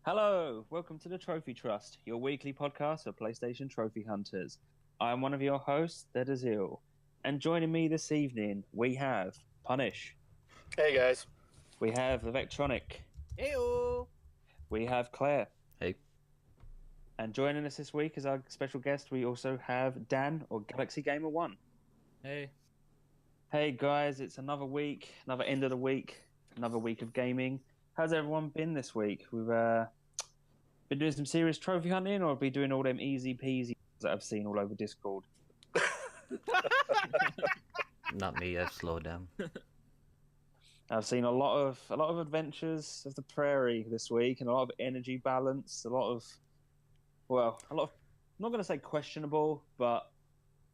Hello, welcome to the Trophy Trust, your weekly podcast for PlayStation Trophy Hunters. I am one of your hosts, The Dazil, and joining me this evening we have Punish, Hey guys. we have Electronic, Heyo! we have Klair, Hey. and joining us this week as our special guest we also have Dan or Galaxy Gamer One. Hey. Hey guys, it's another week, another end of the week, another week of gaming. How's everyone been this week? We've been doing some serious trophy hunting, or been doing all them easy peasy that I've seen all over Discord. Not me, I've slowed down. I've seen a lot of adventures of the prairie this week, and a lot of energy balance, a lot of I'm not going to say questionable, but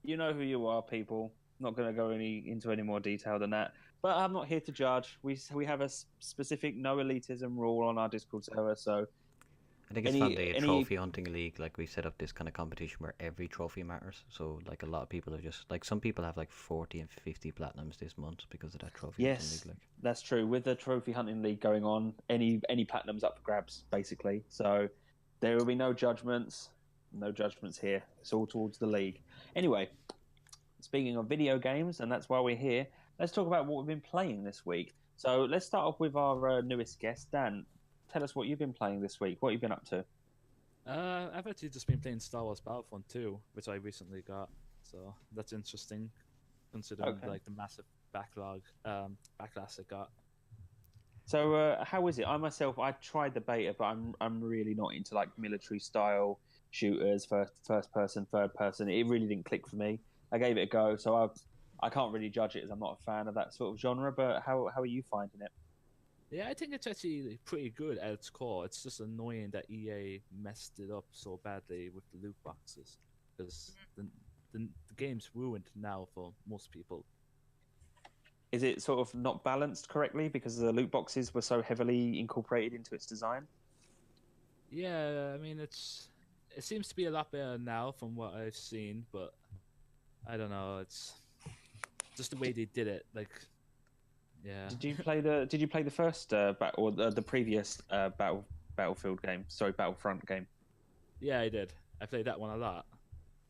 you know who you are, people. Not going to go into any more detail than that. But I'm not here to judge. We have a specific no elitism rule on our Discord server, so I think it's fun the trophy hunting league, like we set up this kind of competition where every trophy matters. So like a lot of people are just like some people have like 40 and 50 platinums this month because of that trophy hunting league. Like. That's true. With the trophy hunting league going on, any platinums up for grabs, basically. So there will be no judgments here. It's all towards the league. Anyway, speaking of video games, and that's why we're here, let's talk about what we've been playing this week. So let's start off with our newest guest, Dan. Tell us what you've been playing this week. What have you been up to? I've actually just been playing Star Wars Battlefront 2, which I recently got. So that's interesting, considering like the massive backlash it got. So how is it? I tried the beta, but I'm really not into like military style shooters, first person, third person. It really didn't click for me. I gave it a go, so I can't really judge it as I'm not a fan of that sort of genre. But how are you finding it? Yeah, I think it's actually pretty good at its core. It's just annoying that EA messed it up so badly with the loot boxes, because the game's ruined now for most people. Is it sort of not balanced correctly because the loot boxes were so heavily incorporated into its design? Yeah, I mean it seems to be a lot better now from what I've seen, but I don't know. It's just the way they did it, like. Yeah. Did you play the first or the previous Battlefield game? Sorry, Battlefront game. Yeah, I did. I played that one a lot.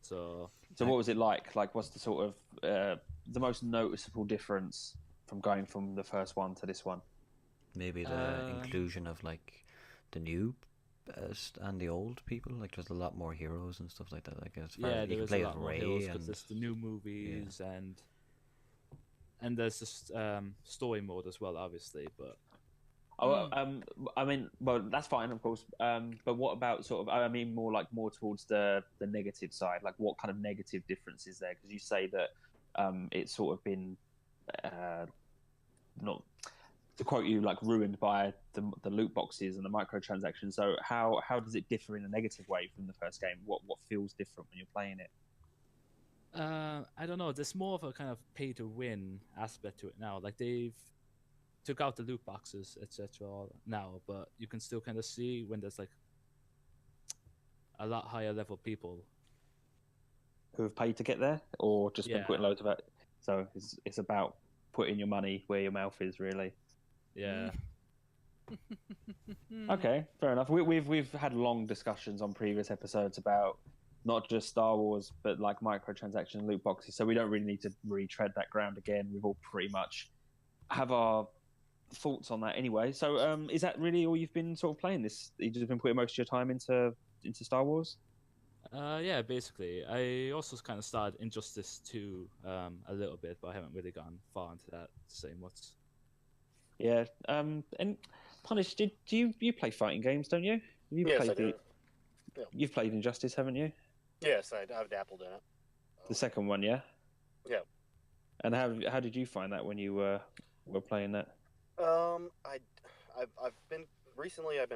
So what was it like? Like, what's the sort of the most noticeable difference from going from the first one to this one? Maybe the inclusion of like the new and the old people. Like, there's a lot more heroes and stuff like that. Like, as far as you can play as Rey, because there's the new movies and there's this story mode as well, obviously. But I mean, well, that's fine, of course. But what about sort of? I mean, more towards the negative side. Like, what kind of negative difference is there? Because you say that it's sort of been not to quote you, like ruined by the loot boxes and the microtransactions. So how does it differ in a negative way from the first game? What feels different when you're playing it? I don't know. There's more of a kind of pay to win aspect to it now. Like they've took out the loot boxes, etc. now, but you can still kind of see when there's like a lot higher level people who have paid to get there, or just been putting loads of it. So it's about putting your money where your mouth is, really. Yeah. Okay, fair enough. We've had long discussions on previous episodes about not just Star Wars, but like microtransaction loot boxes. So we don't really need to retread that ground again. We've all pretty much have our thoughts on that anyway. So is that really all you've been sort of playing this? You've just been putting most of your time into Star Wars? Yeah, basically. I also kind of started Injustice 2 a little bit, but I haven't really gone far into that to say much. Yeah. And Punish, do you play fighting games, don't you? Yes, I do. Yeah. You've played Injustice, haven't you? Yes, I've dabbled in it. The second one, yeah? Yeah. And how did you find that when you were playing that? I've been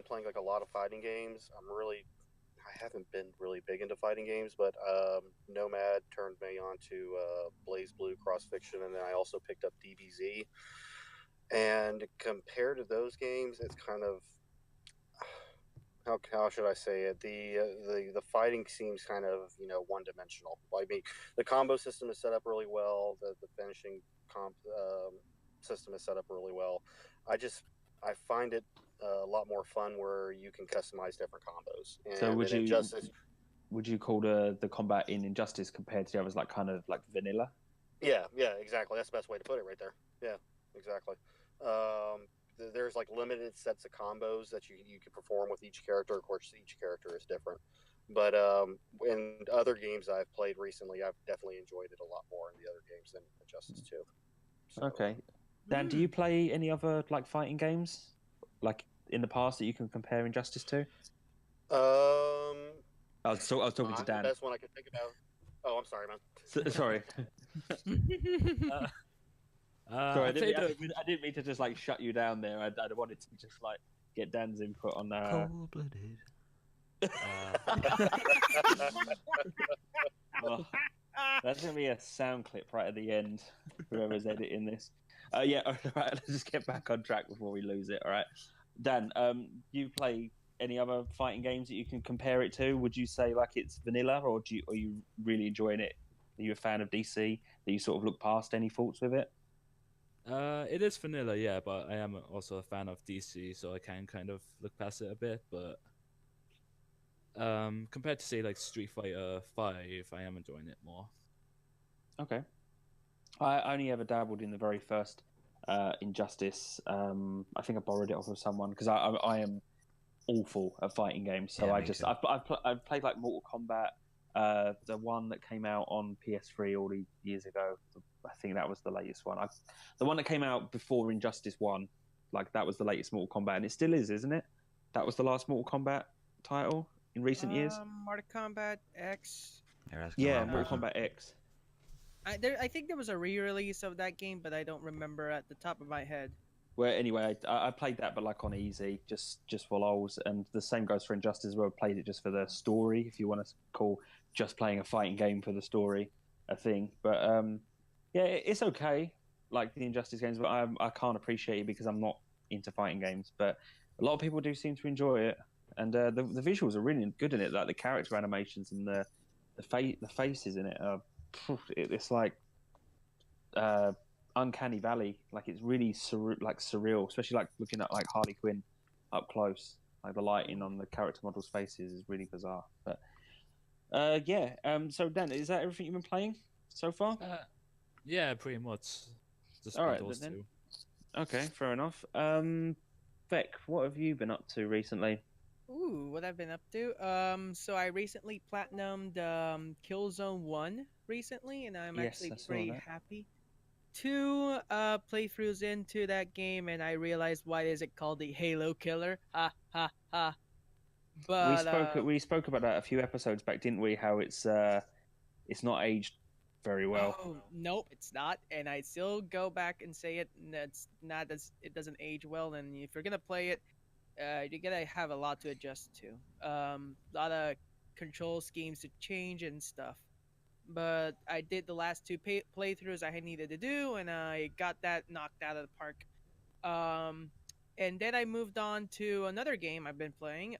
playing like a lot of fighting games. I haven't been really big into fighting games, but Nomad turned me on to Blaze Blue Cross Fiction, and then I also picked up DBZ. And compared to those games, it's kind of how should I say it? The fighting seems kind of one dimensional. I mean, the combo system is set up really well. The finishing system is set up really well. I find it a lot more fun where you can customize different combos. And So in Injustice, would you call the combat in Injustice compared to the others like kind of like vanilla? yeah, exactly. That's the best way to put it right there. Yeah, exactly. There's like limited sets of combos that you can perform with each character. Of course, each character is different. But in other games I've played recently, I've definitely enjoyed it a lot more in the other games than Injustice 2. So, Okay. Dan, do you play any other like fighting games, like in the past that you can compare Injustice to? I was talking to Dan. The best one I can think about. Oh, I'm sorry, man. Sorry. Sorry, I didn't mean to just like shut you down there. I wanted to just like get Dan's input on Cold-blooded. Well, that's gonna be a sound clip right at the end. Whoever's editing this. Yeah. All right. Let's just get back on track before we lose it. All right. Dan, you play any other fighting games that you can compare it to? Would you say like it's vanilla, or are you really enjoying it? Are you a fan of DC? That you sort of look past any faults with it? It is vanilla, yeah, but I am also a fan of DC, so I can kind of look past it a bit. But compared to say like Street Fighter 5, I am enjoying it more. Okay. I only ever dabbled in the very first Injustice. I think I borrowed it off of someone because I am awful at fighting games. So Yeah, I've played like Mortal Kombat, the one that came out on PS3 all the years ago. I think that was the latest one. The one that came out before Injustice 1, like that was the latest Mortal Kombat, and it still is, isn't it? That was the last Mortal Kombat title in recent years. Mortal Kombat X. Yeah, Mortal Kombat X. I think there was a re-release of that game, but I don't remember at the top of my head. Well, anyway, I played that, but like on easy, just for lols, and the same goes for Injustice, where I played it just for the story. If you want to call just playing a fighting game for the story a thing, but yeah, it's okay, like the Injustice games, but I can't appreciate it because I'm not into fighting games. But a lot of people do seem to enjoy it, and the visuals are really good in it. Like the character animations and the faces in it are, it's like Uncanny Valley. Like it's really surreal, especially like looking at like Harley Quinn up close. Like the lighting on the character models' faces is really bizarre. But yeah. So Dan, is that everything you've been playing so far? Yeah, pretty much. Just all right, those then. two. Okay, fair enough. Beck, what have you been up to recently? Ooh, what I've been up to? So I recently platinumed Killzone 1 recently, and I'm actually pretty happy. 2 playthroughs into that game, and I realized why is it called the Halo Killer? Ha ha ha. But we spoke about that a few episodes back, didn't we? How it's not aged very well. Oh, nope, it's not. And I still go back and say it. It's not as it doesn't age well. And if you're gonna play it, you're gonna have a lot to adjust to. A lot of control schemes to change and stuff. But I did the last 2 playthroughs I needed to do, and I got that knocked out of the park. And then I moved on to another game I've been playing.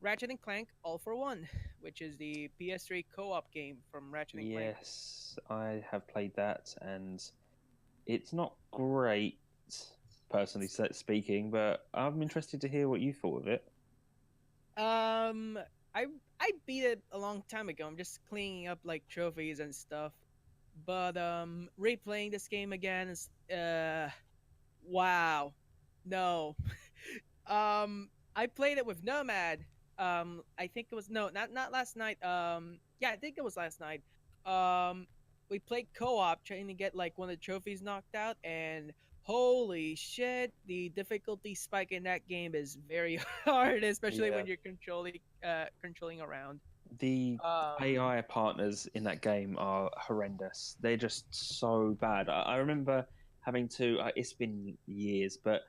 Ratchet and Clank All for One, which is the PS3 co-op game from Ratchet and Clank. Yes, I have played that, and it's not great, personally speaking, but I'm interested to hear what you thought of it. I beat it a long time ago. I'm just cleaning up like trophies and stuff. But replaying this game again is wow. No. I played it with Nomad. I think it was not last night. Yeah, I think it was last night. We played co-op trying to get like one of the trophies knocked out, and holy shit, the difficulty spike in that game is very hard, especially when you're controlling around. The AI partners in that game are horrendous. They're just so bad. I remember having to. It's been years, but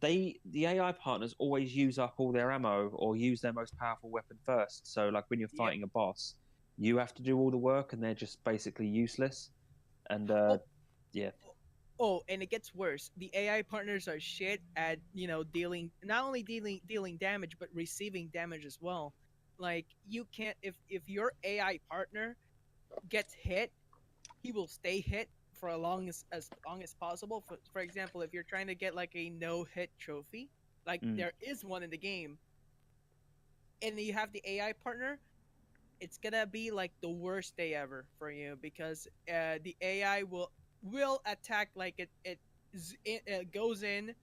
the AI partners always use up all their ammo or use their most powerful weapon first. So, like when you're fighting a boss, you have to do all the work, and they're just basically useless. And yeah. Oh, and it gets worse. The AI partners are shit at dealing not only dealing damage but receiving damage as well. Like you can't if your AI partner gets hit, he will stay hit for as long as possible. For example, if you're trying to get like a no hit trophy, like there is one in the game, and you have the AI partner, it's gonna be like the worst day ever for you because the AI will attack like it goes in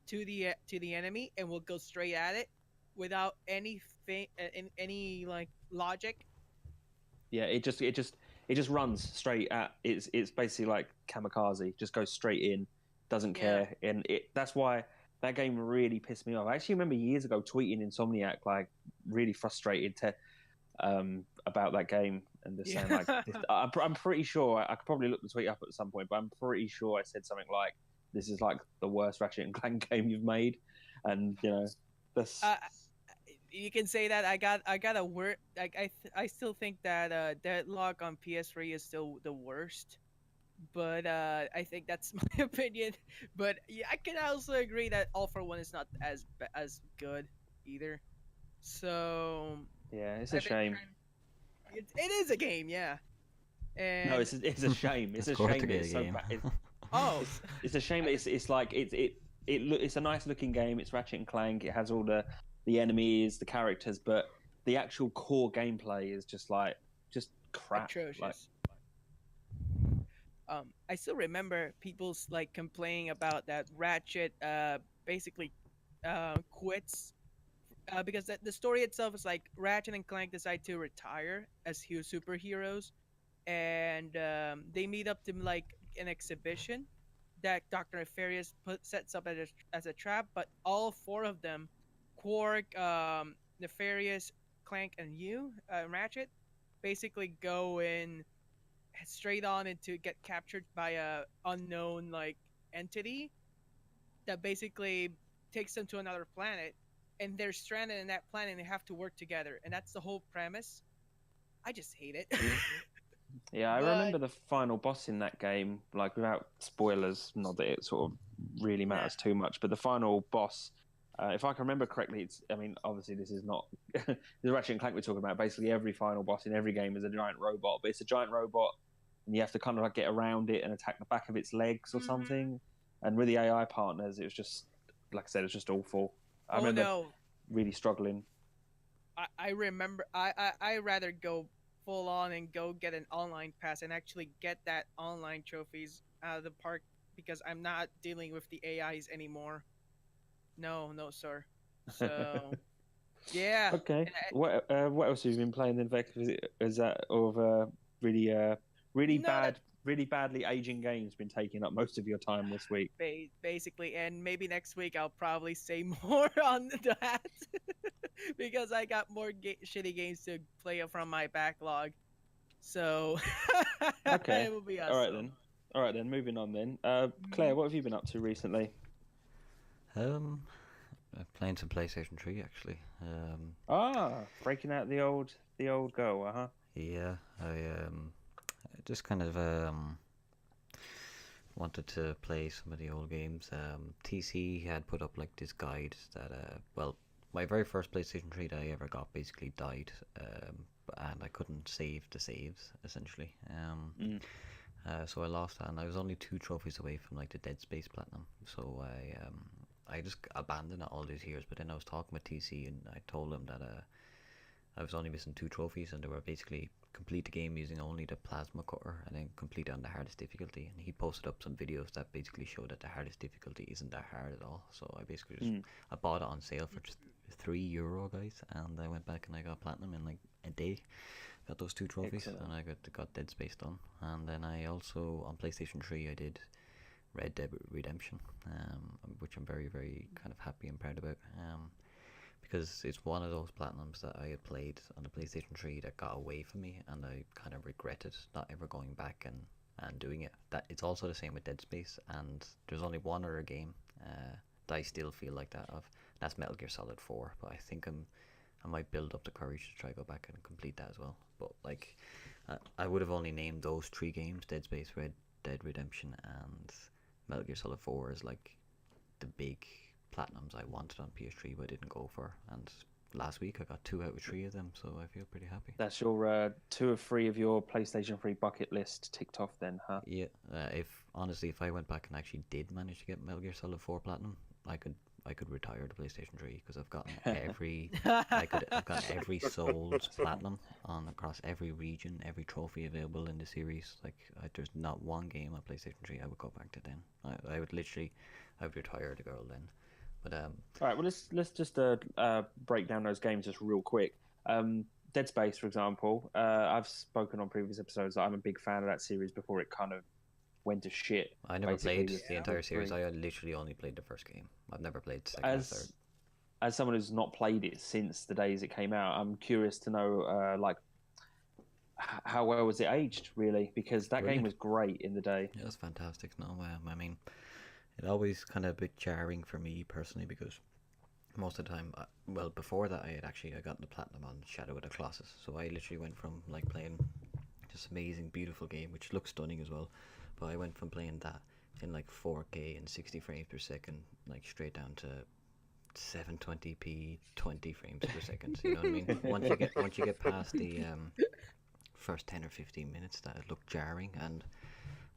to the enemy and will go straight at it without any like logic. Yeah, it just runs straight at it's basically like kamikaze, just goes straight in, doesn't care, and that's why that game really pissed me off. I actually remember years ago tweeting Insomniac like really frustrated about that game and just saying like I'm pretty sure I could probably look the tweet up at some point, but I'm pretty sure I said something like this is like the worst Ratchet and Clank game you've made, and you know that's. You can say that I got a word. Like I still think that Deadlock on PS3 is still the worst, but I think that's my opinion. But yeah, I can also agree that All for One is not as good either. So yeah, it's a shame. It is a game, yeah. And no, it's a shame. It's a shame that it's so bad. It's a shame. It's like it's a nice looking game. It's Ratchet and Clank. It has all the enemies, the characters, but the actual core gameplay is just crap. Atrocious. Like, I still remember people's like complaining about that Ratchet basically quits because the story itself is like Ratchet and Clank decide to retire as superheroes, and they meet up to like an exhibition that Dr. Nefarious sets up as a trap, but all four of them, Quark, Nefarious, Clank, and Ratchet, basically go in straight on into get captured by a unknown like entity that basically takes them to another planet, and they're stranded in that planet and they have to work together, and that's the whole premise. I just hate it. Yeah, I remember the final boss in that game, like without spoilers, not that it sort of really matters too much, but the final boss, if I can remember correctly, obviously this is not the Ratchet and Clank we're talking about. Basically, every final boss in every game is a giant robot, but it's a giant robot, and you have to kind of like get around it and attack the back of its legs or something. And with the AI partners, it was just, like I said, it's just awful. I remember really struggling. I remember I rather go full on and go get an online pass and actually get that online trophies out of the park because I'm not dealing with the AIs anymore. No, sir. So, yeah. Okay. What else have you been playing then, Vec? Is that of really badly aging games been taking up most of your time this week? Basically, and maybe next week I'll probably say more on that because I got more shitty games to play from my backlog. So, okay. It will be awesome. All right then. Moving on then. Klair, what have you been up to recently? Playing some PlayStation 3 actually. Breaking out the old go, huh? Yeah, I just kind of wanted to play some of the old games. TC had put up like this guide that my very first PlayStation 3 that I ever got basically died, and I couldn't save the saves essentially. So I lost that, and I was only 2 trophies away from like the Dead Space Platinum. So I just abandoned it all these years. But then I was talking with TC, and I told him that I was only missing 2 trophies, and they were basically complete the game using only the plasma cutter, and then complete it on the hardest difficulty. And he posted up some videos that basically showed that the hardest difficulty isn't that hard at all. So I basically just I bought it on sale for just €3, guys, and I went back and I got platinum in like a day. Got those 2 trophies. Excellent. And I got Dead Space done. And then I also on PlayStation 3 I did Red Dead Redemption, which I'm very, very kind of happy and proud about, because it's one of those platinums that I had played on the PlayStation 3 that got away from me, and I kind of regretted not ever going back and doing it. That it's also the same with Dead Space, and there's only one other game that I still feel like that of. That's Metal Gear Solid 4, but I think I might build up the courage to try go back and complete that as well. But like, I would have only named those 3 games: Dead Space, Red Dead Redemption, and Metal Gear Solid 4 as like the big platinums I wanted on PS3 but I didn't go for, and last week I got 2 out of 3 of them, so I feel pretty happy. That's your 2 of 3 of your PlayStation 3 bucket list ticked off then, huh? Yeah, if I went back and actually did manage to get Metal Gear Solid 4 Platinum, I could I could retire the PlayStation 3 because I've gotten I've gotten every Souls platinum on across every region, every trophy available in the series. Like there's not one game on PlayStation 3 I would go back to then. I would retire the girl then. But All right, well let's just break down those games just real quick. Dead Space, for example, I've spoken on previous episodes that I'm a big fan of that series before it kind of went to shit. I never basically, played the entire series. three. I literally only played the first game. I've never played the second or third. As someone who's not played it since the days it came out, I'm curious to know like how well was it aged, really? Because that game was great in the day. Yeah, that's fantastic. No, I mean, it always kind of a bit jarring for me personally because most of the time, well, before that, I got the platinum on Shadow of the Colossus. So I literally went from like playing this amazing, beautiful game, which looks stunning as well. But I went from playing that in like 4K and 60 frames per second, like straight down to 720p, 20 frames per second. You know what I mean? Once you get past the first 10 or 15 minutes, that looked jarring. And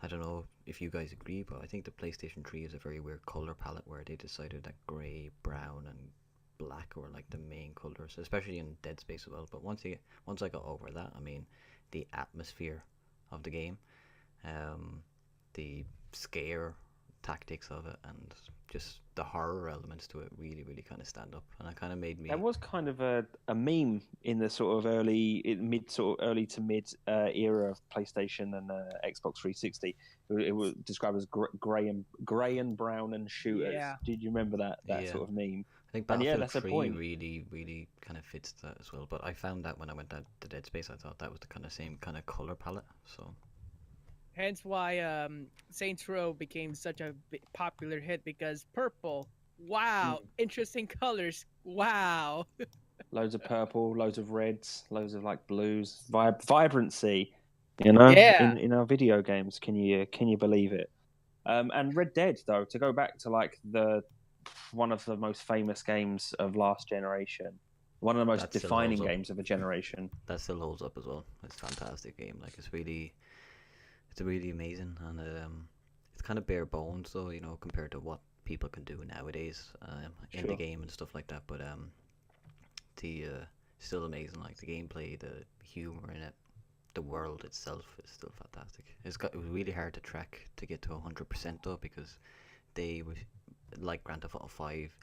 I don't know if you guys agree, but I think the PlayStation 3 is a very weird color palette where they decided that grey, brown, and black were like the main colors, especially in Dead Space as well. But once I got over that, I mean, the atmosphere of the game, the scare tactics of it, and just the horror elements to it really, really kind of stand up, and it kind of made me. That was kind of a meme in the sort of early to mid era of PlayStation and Xbox 360. It was described as grey and brown and shooters. Yeah. Did you remember that sort of meme? I think Battlefield 3 really, really kind of fits that as well. But I found that when I went down to Dead Space, I thought that was the kind of same kind of color palette. So. Hence why Saints Row became such a popular hit, because purple, wow, interesting colors, wow. Loads of purple, loads of reds, loads of like blues, vibrancy, you know, in our video games. Can you believe it? And Red Dead, though, to go back to like one of the most famous games of last generation, one of the most defining games of a generation. That still holds up as well. It's a fantastic game. Like it's really amazing, and it's kind of bare bones though, you know, compared to what people can do nowadays in the game and stuff like that. But still amazing. Like the gameplay, the humor in it, the world itself is still fantastic. It was really hard to track to get to 100% though, because they were like Grand Theft Auto 5.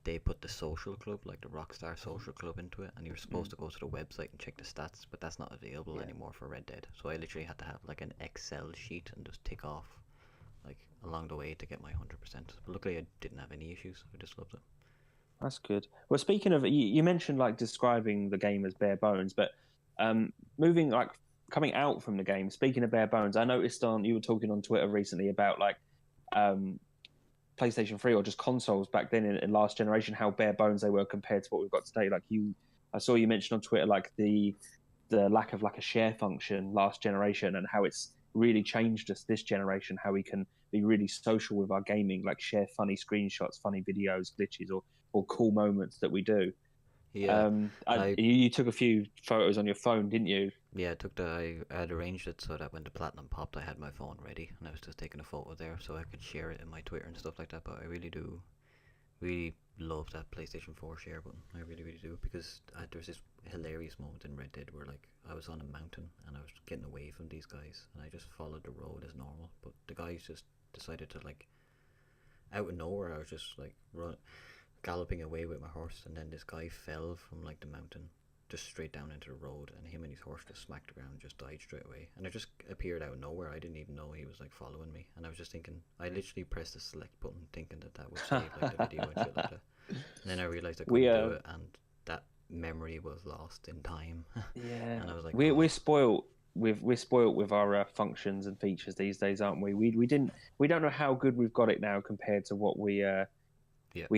They put the social club, like the Rockstar social club, into it, and you were supposed to go to the website and check the stats, but that's not available anymore for Red Dead. So I literally had to have like an Excel sheet and just tick off like along the way to get my 100%. But luckily I didn't have any issues. I just loved it. That's good. Well, speaking of, you mentioned like describing the game as bare bones, but moving like coming out from the game. Speaking of bare bones, I noticed you were talking on Twitter recently about like PlayStation 3 or just consoles back then in last generation, how bare bones they were compared to what we've got today. Like I saw you mention on Twitter like the lack of like a share function last generation, and how it's really changed us this generation, how we can be really social with our gaming, like share funny screenshots, funny videos, glitches, or cool moments that we do. Yeah. You took a few photos on your phone, didn't you? Yeah, I had arranged it so that when the platinum popped, I had my phone ready, and I was just taking a photo there so I could share it in my Twitter and stuff like that. But I really love that PlayStation 4 share button. I really, really do, because there was this hilarious moment in Red Dead where like I was on a mountain and I was getting away from these guys, and I just followed the road as normal, but the guys just decided to like, out of nowhere, I was just like galloping away with my horse, and then this guy fell from like the mountain just straight down into the road, and him and his horse just smacked the ground and just died straight away. And it just appeared out of nowhere. I didn't even know he was like following me, and I was just thinking, I literally pressed the select button thinking that would save like the video and shit like that, and then I realized I couldn't do it, and that memory was lost in time. Yeah. And I was like, we're spoiled with our functions and features these days, aren't we? We don't know how good we've got it now compared to what we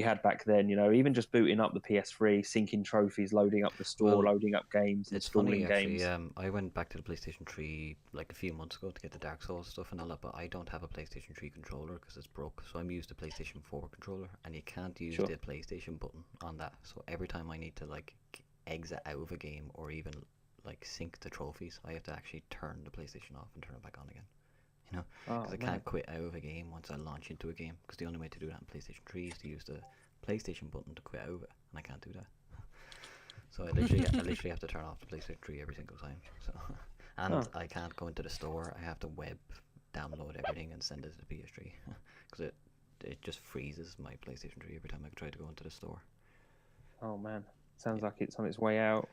had back then. You know, even just booting up the PS3, syncing trophies, loading up the store, loading up games, installing games. I went back to the PlayStation 3 like a few months ago to get the Dark Souls stuff and all that, but I don't have a PlayStation 3 controller because it's broke, so I'm used to PlayStation 4 controller, and you can't use the PlayStation button on that. So every time I need to like exit out of a game or even like sync the trophies, I have to actually turn the PlayStation off and turn it back on again. You know, because I can't quit out of a game once I launch into a game, because the only way to do that on PlayStation 3 is to use the PlayStation button to quit over, and I can't do that. So I literally have to turn off the PlayStation 3 every single time. So, and I can't go into the store. I have to web download everything and send it to the PS3 because it just freezes my PlayStation 3 every time I try to go into the store. Oh man, sounds like it's on its way out.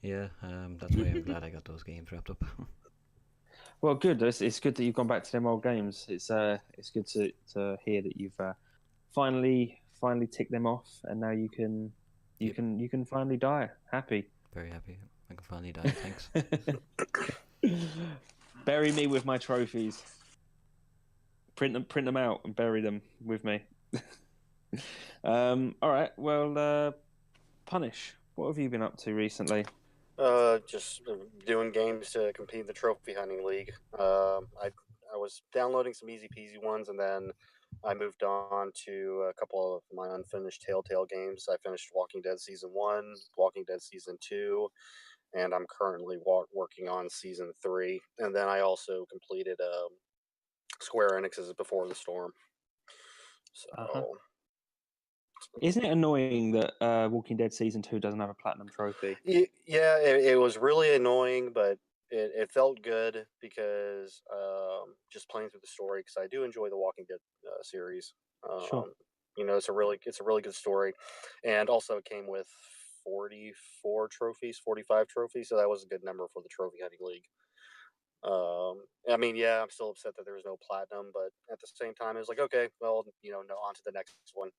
Yeah, that's why I'm glad I got those games wrapped up. Well, good. It's good that you've gone back to them old games. It's good to hear that you've finally ticked them off, and now you can finally die happy. Very happy. I can finally die. Thanks. Bury me with my trophies. Print them out and bury them with me. All right. Well, Punish. What have you been up to recently? Just doing games to compete in the trophy hunting league. I was downloading some easy peasy ones, and then I moved on to a couple of my unfinished Telltale games. I finished Walking Dead Season 1, Walking Dead Season 2, and I'm currently working on Season 3. And then I also completed Square Enix's Before the Storm. So... Isn't it annoying that Walking Dead Season 2 doesn't have a Platinum Trophy? Yeah, it was really annoying, but it felt good because just playing through the story, because I do enjoy the Walking Dead series. Sure. You know, it's a really good story, and also it came with 44 trophies, 45 trophies, so that was a good number for the Trophy Hunting League. I mean, yeah, I'm still upset that there was no Platinum, but at the same time, it was like, okay, well, no, on to the next one.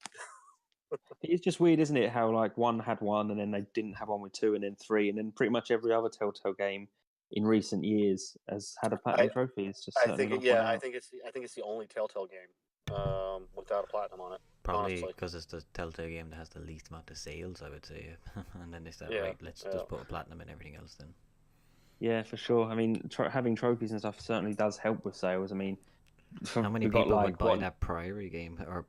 It's just weird, isn't it? How like one had one, and then they didn't have one with two, and then three, and then pretty much every other Telltale game in recent years has had a Platinum Trophy. It's just I think it's the only Telltale game without a Platinum on it. Probably because it's the Telltale game that has the least amount of sales, I would say. And then they said, right, let's just put a Platinum in everything else then. Yeah, for sure. I mean, having trophies and stuff certainly does help with sales. I mean, how many people would buy that Prairie game without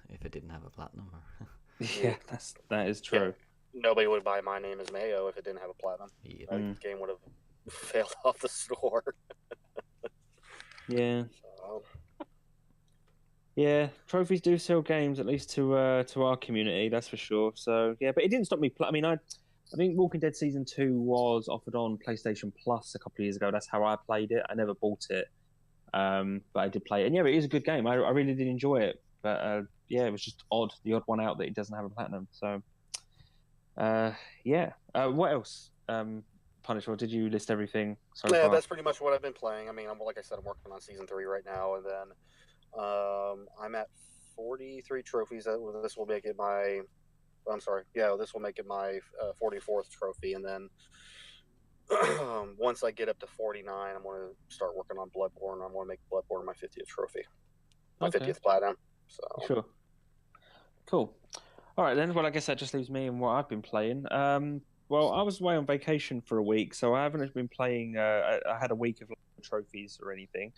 if it didn't have a Platinum? Or... yeah, that is true. Yeah. Nobody would buy My Name Is Mayo if it didn't have a Platinum. Yeah. I think the game would have failed off the store. Yeah. Yeah, trophies do sell games, at least to our community, that's for sure. So yeah, but it didn't stop me. I mean, I think Walking Dead Season 2 was offered on PlayStation Plus a couple of years ago. That's how I played it. I never bought it, but I did play it. And yeah, it is a good game. I really did enjoy it. But yeah, it was just the odd one out that it doesn't have a Platinum. So yeah. What else? Punish, or did you list everything so far? That's pretty much what I've been playing. I mean, like I said, I'm working on Season 3 right now, and then I'm at 43 trophies. This will make it my... this will make it my 44th trophy, and then once I get up to 49, I'm going to start working on Bloodborne. I'm going to make Bloodborne my 50th trophy, my 50th Platinum. So sure, cool. All right then. Well, I guess that just leaves me and what I've been playing. Well, I was away on vacation for a week, so I haven't been playing. I had a week of trophies or anything,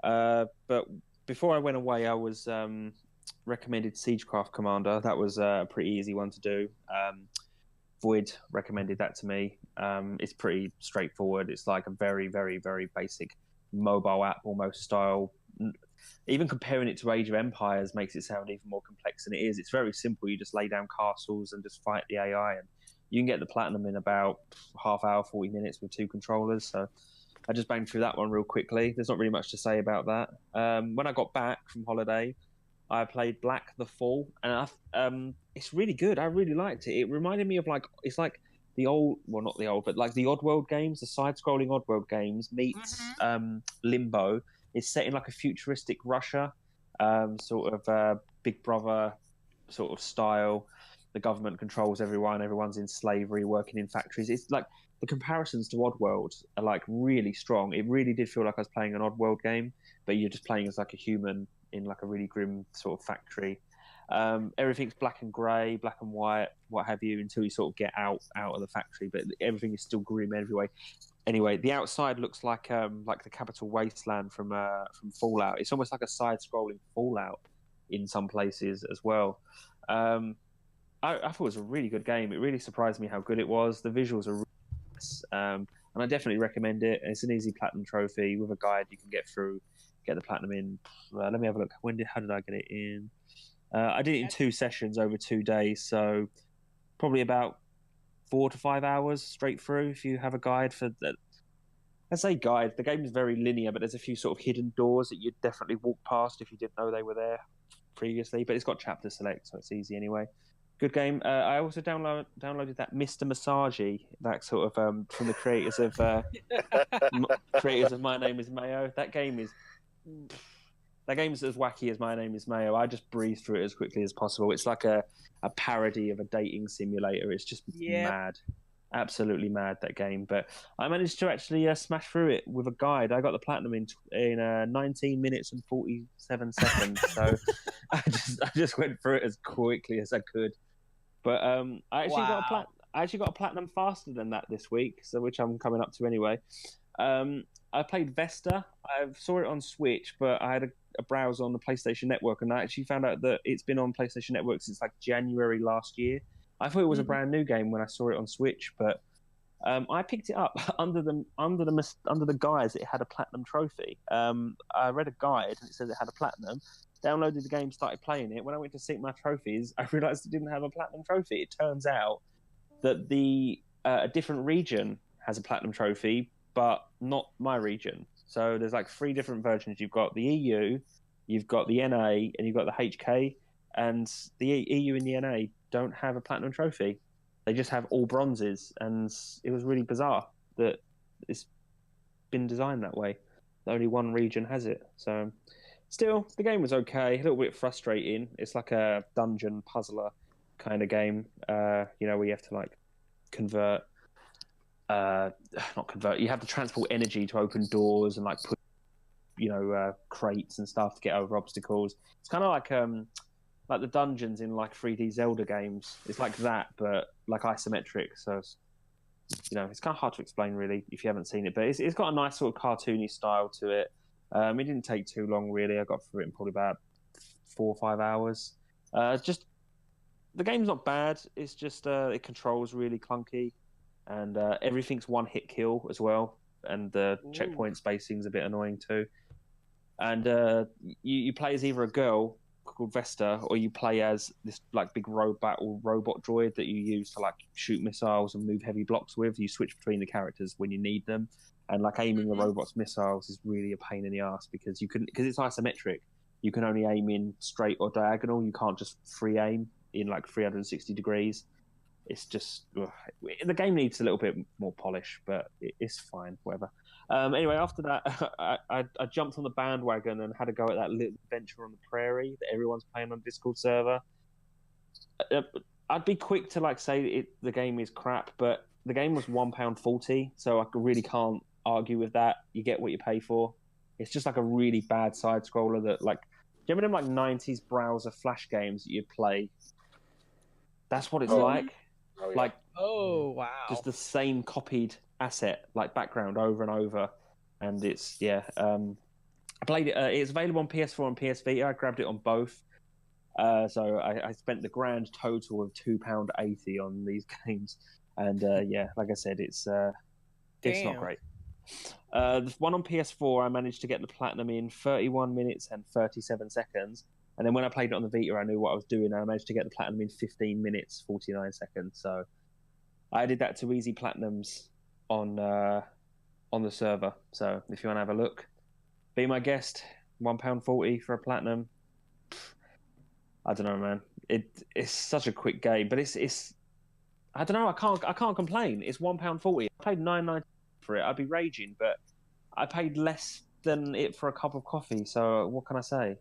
but before I went away, I was recommended Siegecraft Commander. That was a pretty easy one to do. Void recommended that to me. It's pretty straightforward. It's like a very, very, very basic mobile app almost style. Even comparing it to Age of Empires makes it sound even more complex than it is. It's very simple. You just lay down castles and just fight the AI, and you can get the Platinum in about half hour, 40 minutes with 2 controllers. So I just banged through that one real quickly. There's not really much to say about that. When I got back from holiday, I played Black the Fall, and it's really good. I really liked it. It reminded me of it's like the old, well, not the old, but like the Oddworld games, the side-scrolling Oddworld games meets Limbo. It's set in like a futuristic Russia, sort of Big Brother sort of style. The government controls everyone. Everyone's in slavery, working in factories. It's like the comparisons to Oddworld are like really strong. It really did feel like I was playing an Oddworld game, but you're just playing as like a human in like a really grim sort of factory. Everything's black and grey, black and white, what have you, until you sort of get out of the factory. But everything is still grim everywhere. Anyway, the outside looks like the Capital Wasteland from Fallout. It's almost like a side-scrolling Fallout in some places as well. I thought it was a really good game. It really surprised me how good it was. The visuals are really nice, and I definitely recommend it. It's an easy Platinum trophy with a guide you can get the Platinum in. Let me have a look. How did I get it in? I did it in 2 sessions over 2 days, so probably about 4 to 5 hours straight through. If you have a guide for that, I say guide. The game is very linear, but there's a few sort of hidden doors that you'd definitely walk past if you didn't know they were there previously. But it's got chapter select, so it's easy anyway. Good game. I also downloaded that Mr. Massagey, that sort of from the creators of My Name Is Mayo. That game is as wacky as My Name Is Mayo. I just breeze through it as quickly as possible. It's like a parody of a dating simulator. It's just mad. Absolutely mad, that game. But I managed to actually smash through it with a guide. I got the platinum in 19 minutes and 47 seconds. So I just went through it as quickly as I could. But I actually got a platinum faster than that this week, so which I'm coming up to anyway. I played Vesta. I saw it on Switch, but I had a browse on the PlayStation Network, and I actually found out that it's been on PlayStation Network since like January last year. I thought it was a brand new game when I saw it on Switch, but I picked it up under the guise it had a platinum trophy. I read a guide and it says it had a platinum. Downloaded the game, started playing it. When I went to seek my trophies, I realised it didn't have a platinum trophy. It turns out that a different region has a platinum trophy, but not my region. So there's like 3 different versions. You've got the EU, you've got the NA, and you've got the HK. And the EU and the NA don't have a platinum trophy. They just have all bronzes, and it was really bizarre that it's been designed that way. Only one region has it. So still, the game was okay. A little bit frustrating. It's like a dungeon puzzler kind of game. Where you have to like not convert. You have to transport energy to open doors and like put, crates and stuff to get over obstacles. It's kind of like the dungeons in like 3D Zelda games. It's like that, but like isometric. So it's kind of hard to explain really if you haven't seen it. But it's got a nice sort of cartoony style to it. It didn't take too long really. I got through it in probably about 4 or 5 hours. Just the game's not bad. It's just it controls really clunky, and everything's one hit kill as well. And the checkpoint spacing's a bit annoying too. And you play as either a girl called Vesta, or you play as this like big robot droid that you use to like shoot missiles and move heavy blocks with. You switch between the characters when you need them, and like aiming the robot's missiles is really a pain in the ass because it's isometric. You can only aim in straight or diagonal. You can't just free aim in like 360 degrees. It's just the game needs a little bit more polish, but it's fine, whatever. Anyway, after that, I jumped on the bandwagon and had a go at that little adventure on the prairie that everyone's playing on Discord server. I'd be quick to like say the game is crap, but the game was £1.40, so I really can't argue with that. You get what you pay for. It's just like a really bad side scroller that like, do you remember them like 90s browser flash games that you'd play? That's what it's like. Oh, yeah. Like, wow. just the same copied asset, like background over and over. And it's, I played it. It's available on PS4 and PS Vita. I grabbed it on both. So I spent the grand total of £2.80 on these games. And like I said, it's not great. The one on PS4, I managed to get the platinum in 31 minutes and 37 seconds. And then when I played it on the Vita, I knew what I was doing. And I managed to get the platinum in 15 minutes, 49 seconds. So I did that to easy platinums on the server. So if you want to have a look, be my guest. £1.40 for a platinum. I don't know, man. It's such a quick game, but it's I don't know. I can't complain. It's £1.40. I paid $9.90 for it. I'd be raging, but I paid less than it for a cup of coffee. So what can I say?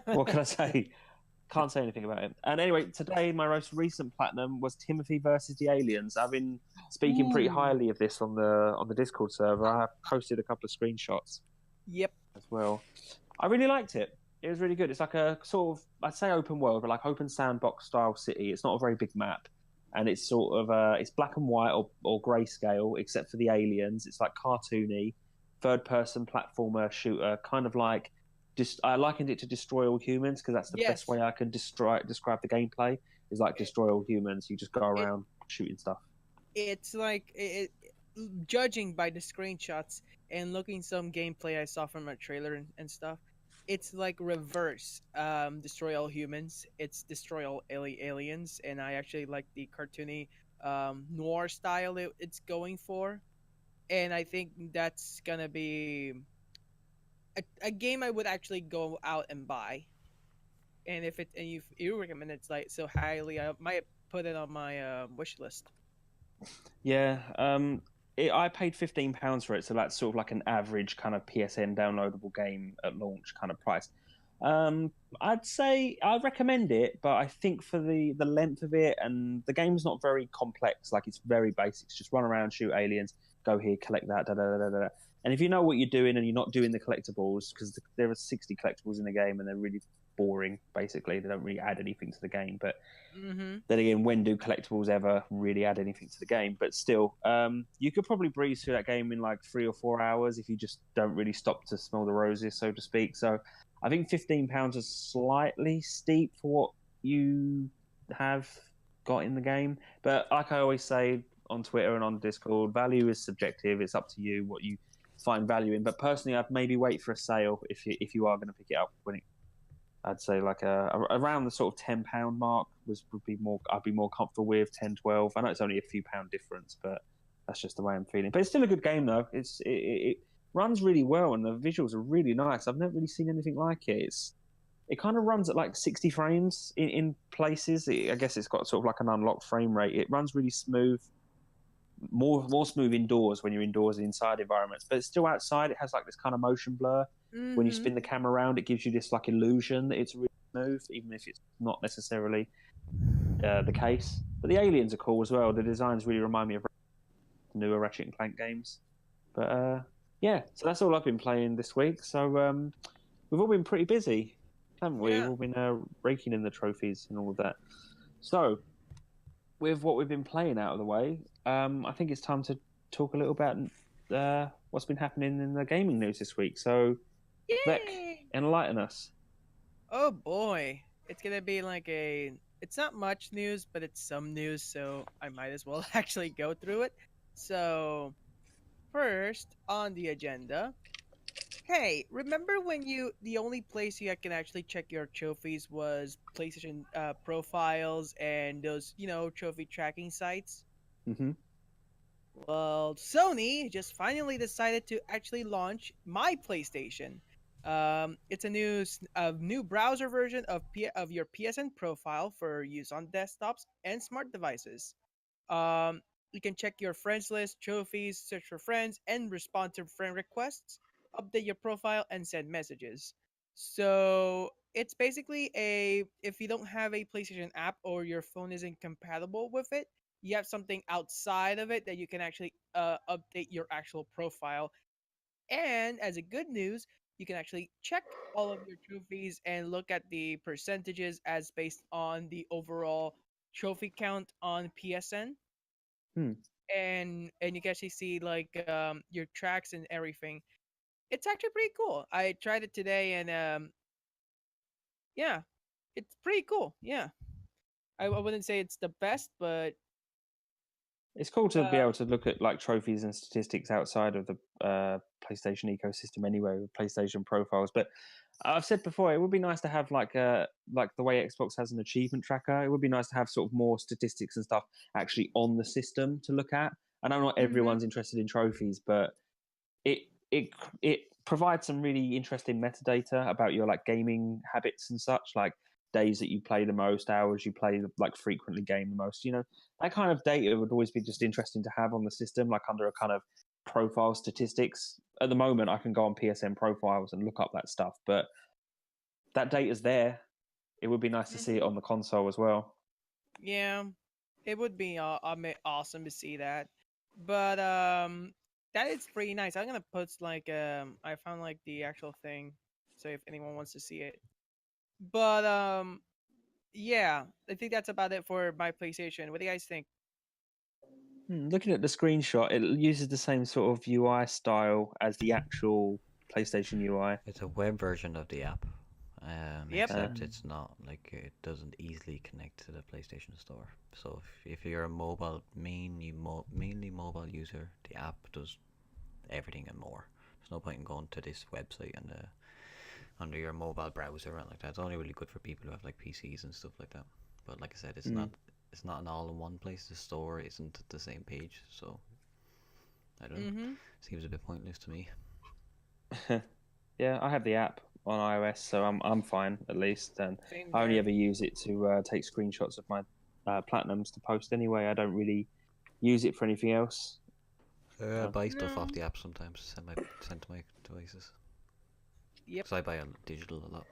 What can I say? Can't say anything about it. And anyway, today my most recent platinum was Timothy versus the Aliens. I've been speaking pretty highly of this on the Discord server. I posted a couple of screenshots. Yep. As well. I really liked it. It was really good. It's like a sort of, I'd say open world, but like open sandbox style city. It's not a very big map. And it's sort of, it's black and white or grayscale, except for the aliens. It's like cartoony, third-person platformer shooter, kind of like, I likened it to Destroy All Humans, because that's the best way I can describe the gameplay, is like Destroy All Humans. You just go around shooting stuff. It's like, judging by the screenshots and looking some gameplay I saw from a trailer and stuff, it's like reverse destroy all humans. It's destroy all aliens, and I actually like the cartoony noir style it's going for, and I think that's gonna be a game I would actually go out and buy. And if you recommend it's like so highly, I might put it on my wish list. Yeah, I paid £15 for it, so that's sort of like an average kind of PSN downloadable game at launch kind of price. I'd say I'd recommend it, but I think for the length of it, and the game's not very complex. Like, it's very basic. Just run around, shoot aliens, go here, collect that, da da da da da. And if you know what you're doing and you're not doing the collectibles, because there are 60 collectibles in the game and they're really boring. Basically, they don't really add anything to the game. But then again, when do collectibles ever really add anything to the game? But still, you could probably breeze through that game in like 3 or 4 hours if you just don't really stop to smell the roses, so to speak. So I think £15 is slightly steep for what you have got in the game. But like I always say on Twitter and on Discord, value is subjective. It's up to you what you find value in. But personally, I'd maybe wait for a sale if you are going to pick it up when it. I'd say like around the sort of £10 mark would be more. I'd be more comfortable with 10, 12. I know it's only a few pound difference, but that's just the way I'm feeling. But it's still a good game though. It runs really well and the visuals are really nice. I've never really seen anything like it. It kind of runs at like 60 frames in places. I guess it's got sort of like an unlocked frame rate. It runs really smooth. More smooth indoors when you're indoors and inside environments, but it's still outside. It has like this kind of motion blur. When you spin the camera around, it gives you this like illusion that it's really smooth, even if it's not necessarily the case. But the aliens are cool as well. The designs really remind me of newer Ratchet and Clank games. But yeah, so that's all I've been playing this week. So we've all been pretty busy, haven't we? Yeah. We've all been raking in the trophies and all of that. So with what we've been playing out of the way, I think it's time to talk a little about what's been happening in the gaming news this week. So, Beck, Yay! enlighten us. Oh boy, it's gonna be like it's not much news, but it's some news, so I might as well actually go through it. So, first on the agenda, hey, remember when the only place you can actually check your trophies was PlayStation profiles and those, trophy tracking sites? Mm-hmm. Well, Sony just finally decided to actually launch My PlayStation. It's a new browser version of your PSN profile for use on desktops and smart devices. You can check your friends list, trophies, search for friends, and respond to friend requests, update your profile, and send messages. So it's basically if you don't have a PlayStation app or your phone isn't compatible with it, you have something outside of it that you can actually update your actual profile. And as a good news, you can actually check all of your trophies and look at the percentages as based on the overall trophy count on PSN. Hmm. And you can actually see like your tracks and everything. It's actually pretty cool. I tried it today, and yeah, it's pretty cool. Yeah, I wouldn't say it's the best, but It's cool to be able to look at like trophies and statistics outside of the PlayStation ecosystem anyway with PlayStation profiles. But I've said before, it would be nice to have like the way Xbox has an achievement tracker. It would be nice to have sort of more statistics and stuff actually on the system to look at. I know not everyone's interested in trophies, but it it provides some really interesting metadata about your like gaming habits and such, like days that you play the most, hours you play like frequently game the most. That kind of data would always be just interesting to have on the system, like under a kind of profile statistics. At the moment, I can go on PSN profiles and look up that stuff, but that data's there. It would be nice to see it on the console as well. yeah, it would be awesome to see that. But that is pretty nice. I'm gonna put like I found like the actual thing, so if anyone wants to see it. But yeah, I think that's about it for my PlayStation. What do you guys think? Looking at the screenshot, it uses the same sort of UI style as the actual PlayStation UI. It's a web version of the app. Yep. Except it's not like it doesn't easily connect to the PlayStation Store. So if you're a mainly mobile user, the app does everything and more. There's no point in going to this website and under your mobile browser and like that. It's only really good for people who have like PCs and stuff like that. But like I said, it's not an all in one place. The store isn't at the same page, so I don't know. Seems a bit pointless to me. Yeah, I have the app on iOS, so I'm fine at least. And Same I only here. ever use it to take screenshots of my platinums to post anyway. I don't really use it for anything else. I buy stuff off No. the app sometimes. Send to my devices. Yep. Because I buy digital a lot.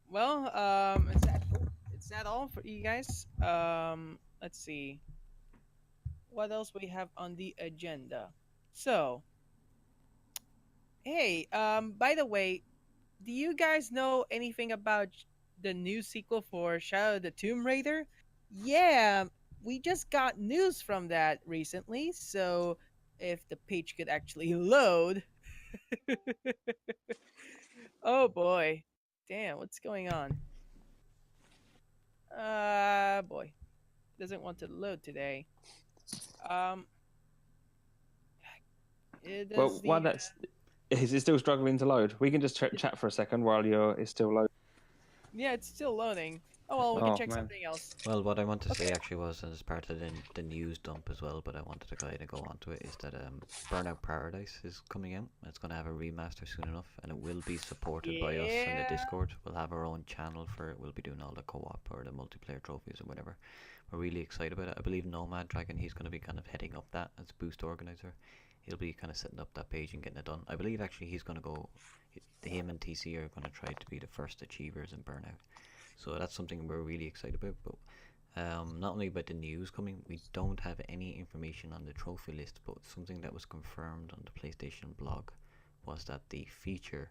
Well, is that all for you guys? Let's see. What else we have on the agenda? So, hey, by the way, do you guys know anything about the new sequel for Shadow of the Tomb Raider? Yeah, we just got news from that recently, so if the page could actually load. Oh boy. Damn, what's going on? Boy. Doesn't want to load today. It Well, is while the that's is it still struggling to load? We can just chat for a second while it's still loading. yeah, it's still loading. Oh well, we can Oh, check man. something else. Well, what I want to say actually was, and as part of the news dump as well, but I wanted to kind of go on to it, is that Burnout Paradise is coming out. It's going to have a remaster soon enough, and it will be supported by us in the Yeah. Discord. We'll have our own channel for it. We'll be doing all the co-op or the multiplayer trophies or whatever. We're really excited about it. I believe Nomad Dragon, he's going to be kind of heading up that as boost organizer. He'll be kind of setting up that page and getting it done. I believe actually he's going to go, him and TC are going to try to be the first achievers in Burnout. So that's something we're really excited about. But not only about the news coming, we don't have any information on the trophy list, but something that was confirmed on the PlayStation blog was that the feature,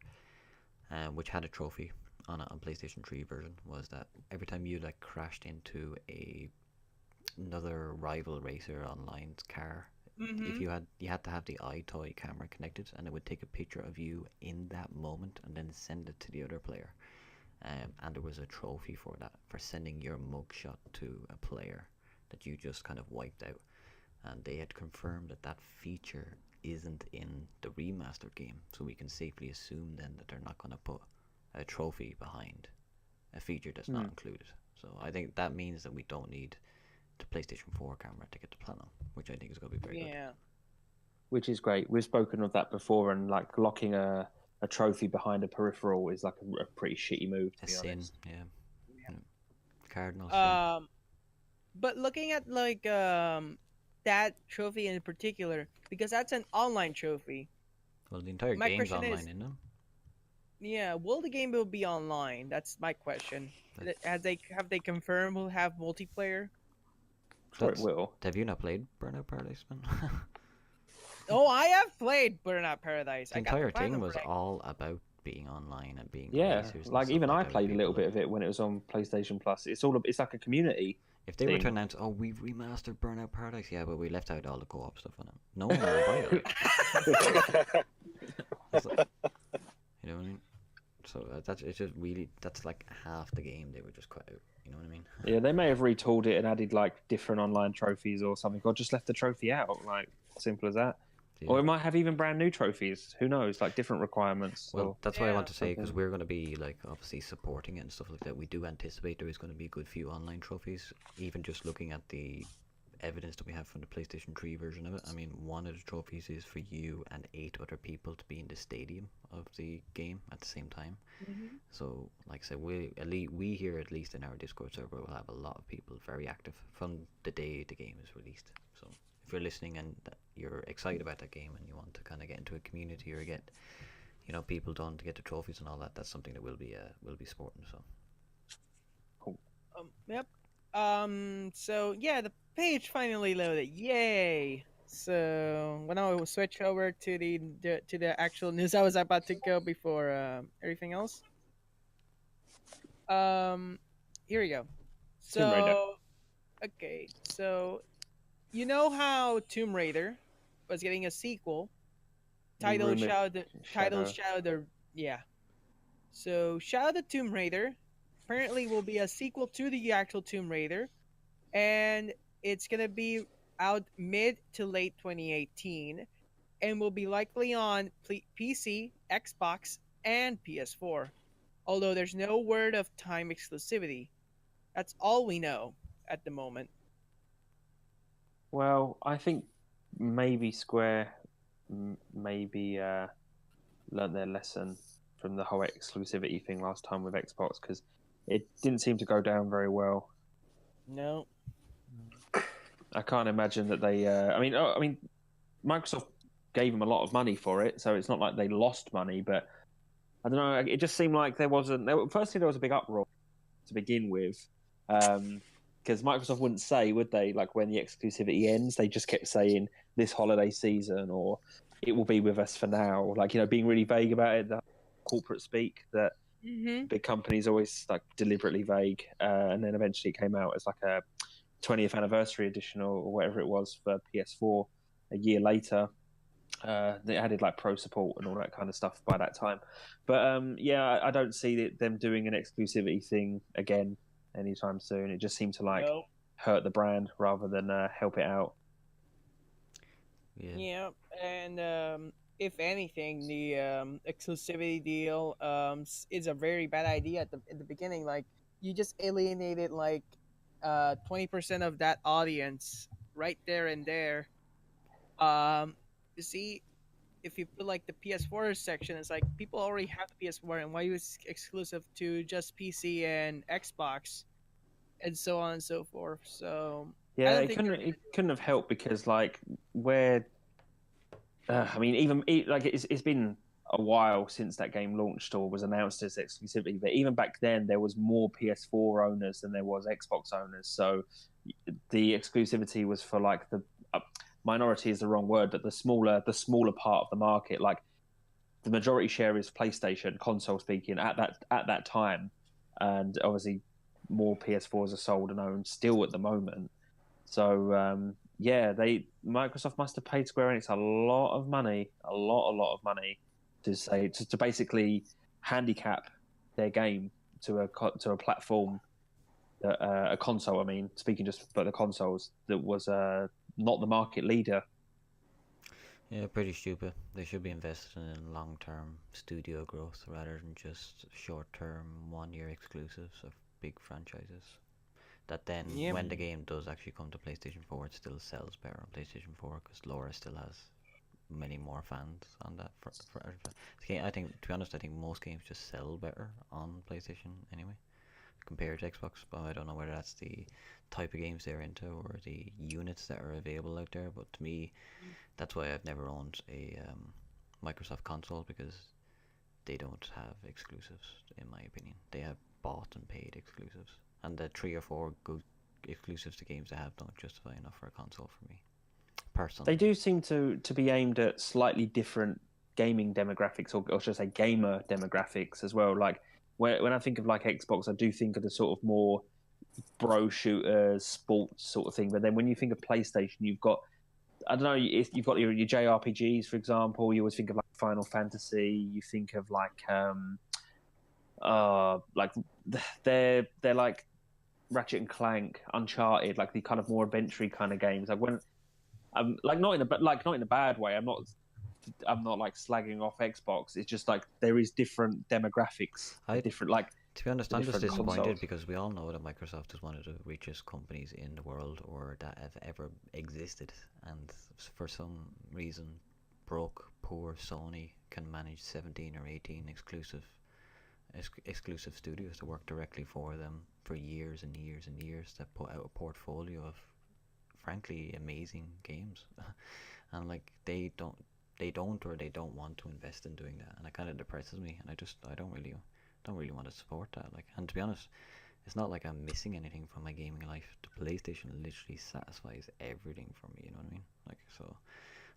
which had a trophy on it on PlayStation 3 version, was that every time you like crashed into another rival racer online's car, if you had to have the iToy camera connected, and it would take a picture of you in that moment and then send it to the other player. And there was a trophy for that, for sending your mugshot to a player that you just kind of wiped out. And they had confirmed that that feature isn't in the remastered game, so we can safely assume then that they're not going to put a trophy behind a feature that's not included. So I think that means that we don't need the PlayStation 4 camera to get the platinum, which I think is going to be very good. Yeah. Which is great. We've spoken of that before, and like locking a trophy behind a peripheral is like a pretty shitty move, to A be sin, honest. yeah. Cardinal sin. But looking at like that trophy in particular, because that's an online trophy. Well, the entire My game's question online, is, isn't it? yeah, will the game will be online? That's my question. Have they confirmed we'll have multiplayer? Sure, it will. Have you not played Burnout Paradise, man? Oh, I have played Burnout Paradise. The I got entire the platinum thing was for that. all about being online and being Yeah, racers. And like stuff even like I that with played a little people. bit of it when it was on PlayStation Plus. It's like a community. If they were to thing. announce, "Oh, we've remastered Burnout Paradise," yeah, but we left out all the co-op stuff on it. No one will buy it. You know what I mean? So it's just really, that's like half the game they were just cut out. You know what I mean? Yeah, they may have retooled it and added like different online trophies or something, or just left the trophy out. Like simple as that. Yeah. Or it might have even brand new trophies. Who knows? Like different requirements. Well, or... that's what I want to say, because something. we're going to be like obviously supporting it and stuff like that. We do anticipate there is going to be a good few online trophies. Even just looking at the evidence that we have from the PlayStation 3 version of it. I mean, one of the trophies is for you and 8 other people to be in the stadium of the game at the same time. So, like I said, we here, at least in our Discord server, will have a lot of people very active from the day the game is released. So, if you're listening and you're excited about that game and you want to kind of get into a community or get, people done to get the trophies and all that, that's something that we'll be supporting. So, Yep. So yeah, the page finally loaded. Yay! So when I will switch over to the actual news I was about to go before everything else. Here we go. Tomb Raider. So okay, so you know how Tomb Raider was getting a sequel titled Shadow. Yeah. So Shadow the Tomb Raider apparently will be a sequel to the actual Tomb Raider, and it's gonna be out mid to late 2018. and will be likely on PC, Xbox, and PS4. Although there's no word of time exclusivity. That's all we know at the moment. Well, I think maybe Square maybe learned their lesson from the whole exclusivity thing last time with Xbox, because it didn't seem to go down very well. No. I can't imagine that they. I mean, Microsoft gave them a lot of money for it, so it's not like they lost money. But I don't know. It just seemed like there wasn't. Firstly, there was a big uproar to begin with, because Microsoft wouldn't say, would they? Like when the exclusivity ends, they just kept saying this holiday season or it will be with us for now. Like being really vague about it. That corporate speak that big companies always like deliberately vague, and then eventually it came out as like a 20th anniversary edition or whatever it was for PS4 a year later. They added like pro support and all that kind of stuff by that time. But yeah, I don't see them doing an exclusivity thing again anytime soon. It just seemed to like hurt the brand rather than help it out. Yeah, and if anything, the exclusivity deal is a very bad idea at the beginning. Like you just alienated like 20% of that audience right there and there. You see, if you put like the PS4 section, it's like people already have the PS4, and why is it exclusive to just PC and Xbox, and so on and so forth. So yeah, it couldn't have helped because like where I mean, even like it's been a while since that game launched or was announced as exclusivity. But even back then, there was more PS4 owners than there was Xbox owners. So the exclusivity was for like the minority is the wrong word, but the smaller part of the market. Like the majority share is PlayStation console speaking at that time, and obviously more PS4s are sold and owned still at the moment. So yeah, Microsoft must have paid Square Enix a lot of money, a lot of money, to basically handicap their game to a platform that a console. I mean, speaking just about the consoles, that was not the market leader. Yeah, pretty stupid. They should be investing in long-term studio growth rather than just short-term one-year exclusives of big franchises. That then, when the game does actually come to PlayStation 4, it still sells better on PlayStation 4 because Laura still has many more fans on that. I think, to be honest, I think most games just sell better on PlayStation anyway compared to Xbox. But I don't know whether that's the type of games they're into or the units that are available out there. But to me, that's why I've never owned a Microsoft console, because they don't have exclusives, in my opinion. They have bought and paid exclusives. And the 3 or 4 good exclusives to games they have don't justify enough for a console for me, personally. They do seem to be aimed at slightly different gaming demographics, or should I say gamer demographics as well. Like when I think of like Xbox, I do think of the sort of more bro shooters, sports sort of thing. But then when you think of PlayStation, you've got, I don't know, you've got your JRPGs, for example. You always think of like Final Fantasy. You think of like they're like Ratchet and Clank, Uncharted, like the kind of more adventure kind of games. Like when like not in a bad way. I'm not like slagging off Xbox. It's just like there is different demographics, different like. To be honest, I'm just disappointed consoles. because we all know that Microsoft is one of the richest companies in the world, or that have ever existed, and for some reason, broke, poor Sony can manage 17 or 18 exclusive studios to work directly for them for years and years and years, that put out a portfolio of frankly amazing games. And like they don't want to invest in doing that, and it kind of depresses me, and I don't really want to support that. Like, and to be honest, it's not like I'm missing anything from my gaming life. The PlayStation literally satisfies everything for me, you know what I mean? Like, so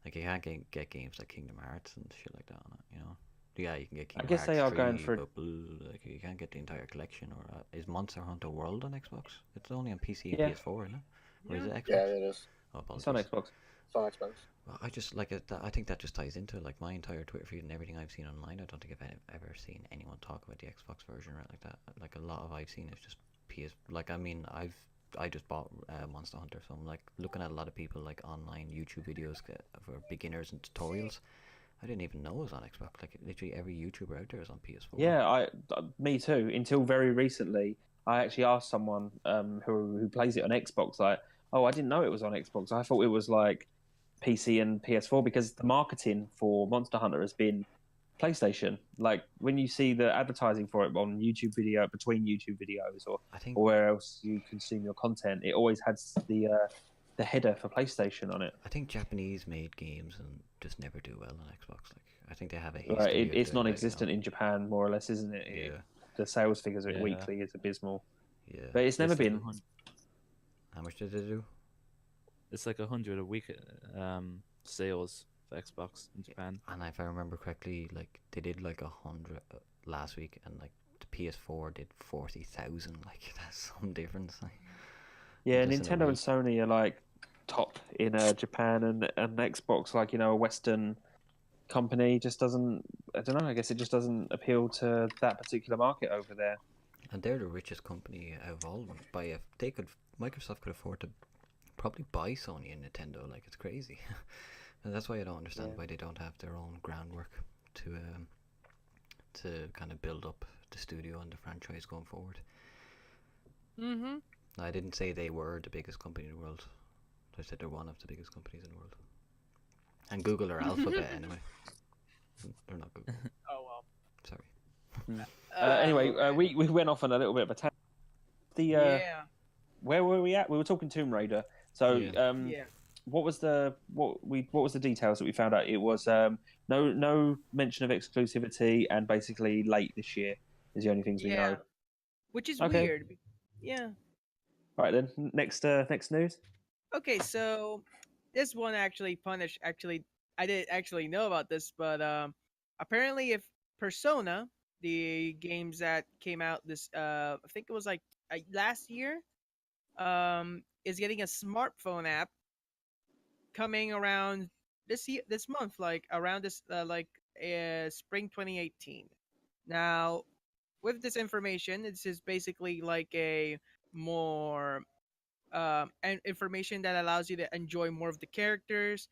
like you can't get games like Kingdom Hearts and shit like that on it, you know. Yeah, you can get Kingdom Hearts 3, they are going for like you can't get the entire collection. Or is Monster Hunter World on Xbox? It's only on PC and PS4, isn't it? Or is it Xbox? Yeah, it is. Oh, it's on Xbox. It's on Xbox. Well, I just like it. I think that just ties into like my entire Twitter feed and everything I've seen online. I don't think I've ever seen anyone talk about the Xbox version right like that. Like a lot of I've seen is just PS. Like I mean, I've I just bought Monster Hunter, so I'm like looking at a lot of people like online YouTube videos for beginners and tutorials. I didn't even know it was on Xbox. Like literally every YouTuber out there is on PS4. Yeah, me too. Until very recently, I actually asked someone who plays it on Xbox, like, oh, I didn't know it was on Xbox. I thought it was like PC and PS4 because the marketing for Monster Hunter has been PlayStation. Like when you see the advertising for it on YouTube video between YouTube videos or where else you consume your content, it always has the header for PlayStation on it. I think Japanese made games and just never do well on Xbox. Like I think they have a right, history. it's non-existent in Japan, more or less, isn't it? Yeah. The sales figures weekly is abysmal. Yeah. But it's never been. How much did they do? It's like 100 a week sales for Xbox in Japan. And if I remember correctly, like they did like 100 last week, and like the PS4 did 40,000. Like that's some difference. Like, yeah, Nintendo and Sony are like top in Japan, and Xbox, like, you know, a Western company, just doesn't. I don't know. I guess it just doesn't appeal to that particular market over there. And they're the richest company out of all of them. Microsoft could afford to probably buy Sony and Nintendo. Like it's crazy. And that's why I don't understand why they don't have their own groundwork to kind of build up the studio and the franchise going forward. I didn't say they were the biggest company in the world. I said they're one of the biggest companies in the world. And Google are Alphabet anyway. They're not Google. Oh well. Sorry. Anyway, we went off on a little bit of a tangent. Where were we at? We were talking Tomb Raider. So what was the details that we found out? It was no mention of exclusivity, and basically late this year is the only things we know. Which is weird. Yeah. All right then. Next news. Okay, so this one actually I didn't actually know about this, but apparently if Persona, the games that came out this I think it was like last year, is getting a smartphone app coming around this month, like around this spring 2018. Now, with this information, this is basically like a more and information that allows you to enjoy more of the characters,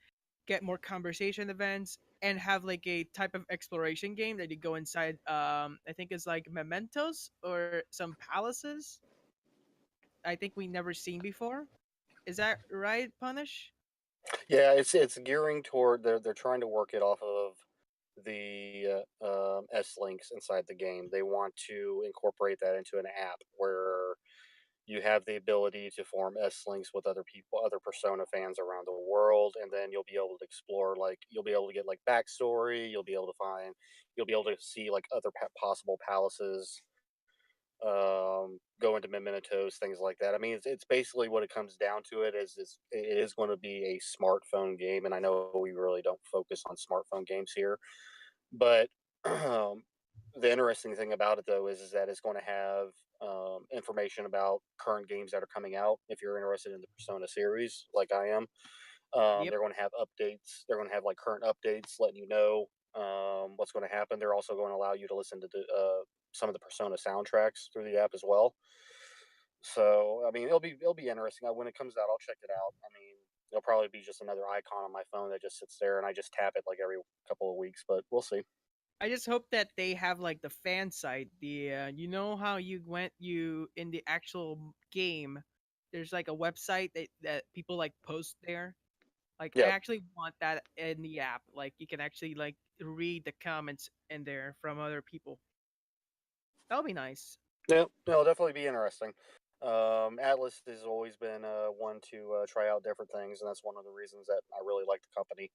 get more conversation events, and have like a type of exploration game that you go inside. I think it's like mementos or some palaces. I think we never seen before. Is that right, Punish? Yeah, it's gearing toward they're trying to work it off of the S links inside the game. They want to incorporate that into an app where you have the ability to form S links with other people, other Persona fans around the world, and then you'll be able to explore. Like you'll be able to get like backstory. You'll be able to see like other possible palaces. Go into mementos, things like that. I mean, it's basically what it comes down to. It is going to be a smartphone game, and I know we really don't focus on smartphone games here, but the interesting thing about it though is that it's going to have information about current games that are coming out. If you're interested in the Persona series, like I am, they're going to have updates. They're going to have like current updates, letting you know what's going to happen. They're also going to allow you to listen to some of the Persona soundtracks through the app as well. So I mean, it'll be interesting. When it comes out, I'll check it out. I mean, it'll probably be just another icon on my phone that just sits there, and I just tap it like every couple of weeks. But we'll see. I just hope that they have like the fan site. The you know how you in the actual game, there's like a website that people like post there. Like I actually want that in the app. Like you can actually like read the comments in there from other people. That'll be nice. Yeah, it'll definitely be interesting. Atlas has always been one to try out different things, and that's one of the reasons that I really like the company.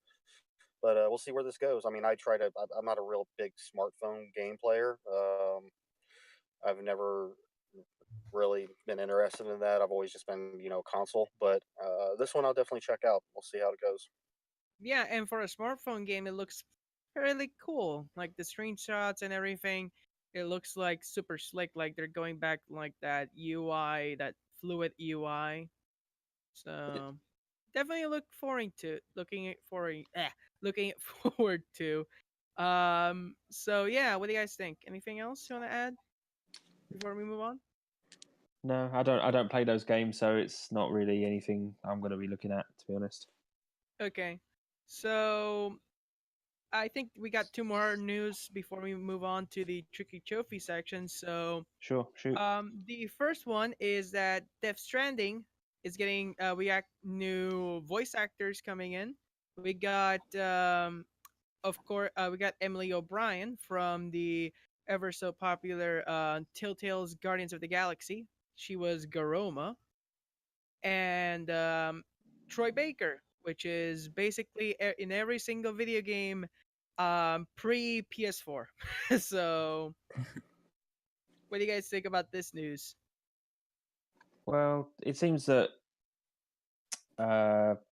But we'll see where this goes. I mean, I'm not a real big smartphone game player. I've never really been interested in that. I've always just been, console. But this one I'll definitely check out. We'll see how it goes. Yeah, and for a smartphone game, it looks fairly cool. Like the screenshots and everything, it looks like super slick. Like they're going back like that UI, that fluid UI. So definitely looking forward to. So yeah, what do you guys think? Anything else you want to add before we move on? No, I don't. I don't play those games, so it's not really anything I'm going to be looking at, to be honest. Okay, so I think we got two more news before we move on to the tricky trophy section. So, Sure, shoot. the first one is that Death Stranding is getting we got new voice actors coming in. We got of course we got Emily O'Brien from the ever so popular Telltale's Guardians of the Galaxy. She was Garoma, and Troy Baker, which is basically in every single video game pre PS4. So, what do you guys think about this news? Well, it seems that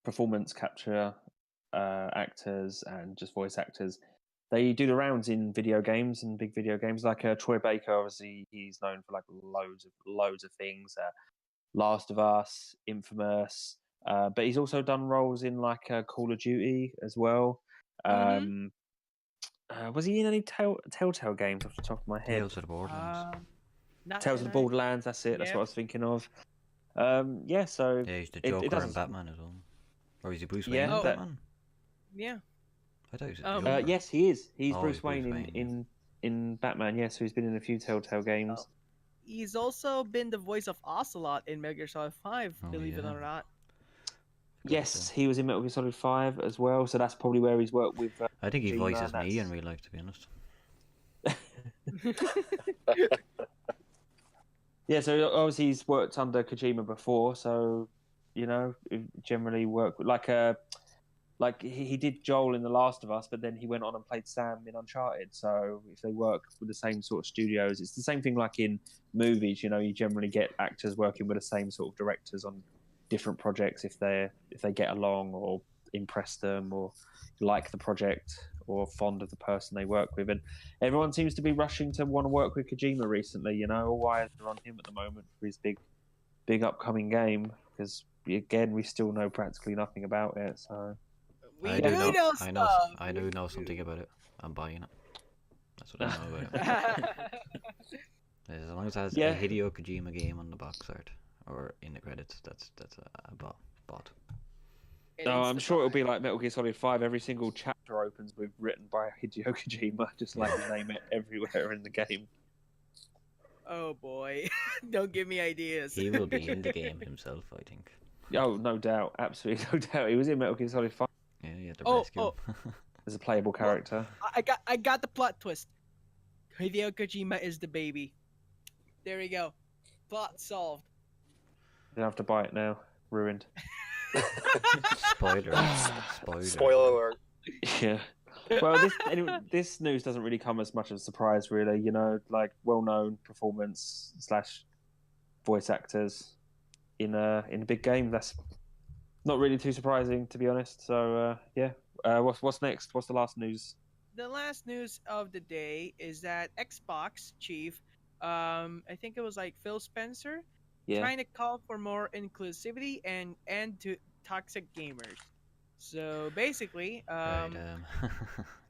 performance capture actors and just voice actors, they do the rounds in video games and big video games. Like Troy Baker, obviously, he's known for like loads of things. Last of Us, Infamous, but he's also done roles in like Call of Duty as well. Was he in any Telltale games off the top of my head? Tales of the Borderlands. Not Tales of the that I- Borderlands, that's it. That's Yep. what I was thinking of. Yeah, so Yeah, he's the it Joker doesn't- and Batman as well. Or is he Bruce Wayne Yeah, and Oh. Batman? Yeah. I thought he was the Um, Joker. yes, he is. He's Oh, Bruce he's Bruce Wayne Wayne, in Batman. Yes, so he's been in a few Telltale games. He's also been the voice of Ocelot in Metal Gear Solid 5, Oh, believe it yeah. or not. Yes, he was in Metal Gear Solid 5 as well. So that's probably where he's worked with. I think he Kojima, voices me in that's- real life, to be honest. Yeah, so obviously he's worked under Kojima before, so generally work with like he did Joel in The Last of Us, but then he went on and played Sam in Uncharted. So if they work with the same sort of studios, it's the same thing like in movies. You generally get actors working with the same sort of directors on different projects if they get along or impress them or like the project or fond of the person they work with. And everyone seems to be rushing to want to work with Kojima recently. All eyes are on him at the moment for his big upcoming game, because again we still know practically nothing about it. So We I do do know. stuff. I do know something about it. I'm buying it. That's what I know about it. As long as it has Yeah. a Hideo Kojima game on the box art or in the credits, that's a bot. No, I'm sure it'll be like Metal Gear Solid 5. Every single chapter opens with written by Hideo Kojima, just like his name everywhere in the game. Oh boy, don't give me ideas. He will be in the game himself, I think. Oh, no doubt, absolutely no doubt. He was in Metal Gear Solid 5 Yeah, you have to Oh, rescue him. as a playable character. I got the plot twist. Hideo Kojima is the baby. There we go. Plot solved. You have to buy it now. Ruined. Spoiler. Spoiler alert. Yeah. Well, this news doesn't really come as much of a surprise, really. Like well-known performance / voice actors in a big game. That's not really too surprising, to be honest. So yeah. What's next? What's the last news? The last news of the day is that Xbox chief, I think it was like Phil Spencer, Yeah. trying to call for more inclusivity and end to toxic gamers. So basically, Right,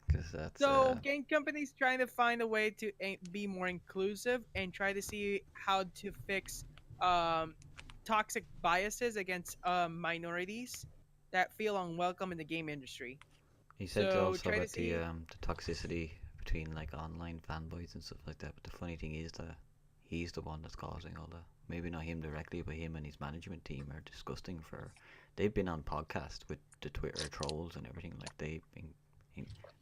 because that's. so game companies trying to find a way to be more inclusive and try to see how to fix toxic biases against minorities that feel unwelcome in the game industry. He said so also try to about see- the toxicity between like online fanboys and stuff like that. But the funny thing is that he's the one that's causing all the. Maybe not him directly, but him and his management team are disgusting for. They've been on podcasts with the Twitter trolls and everything. Like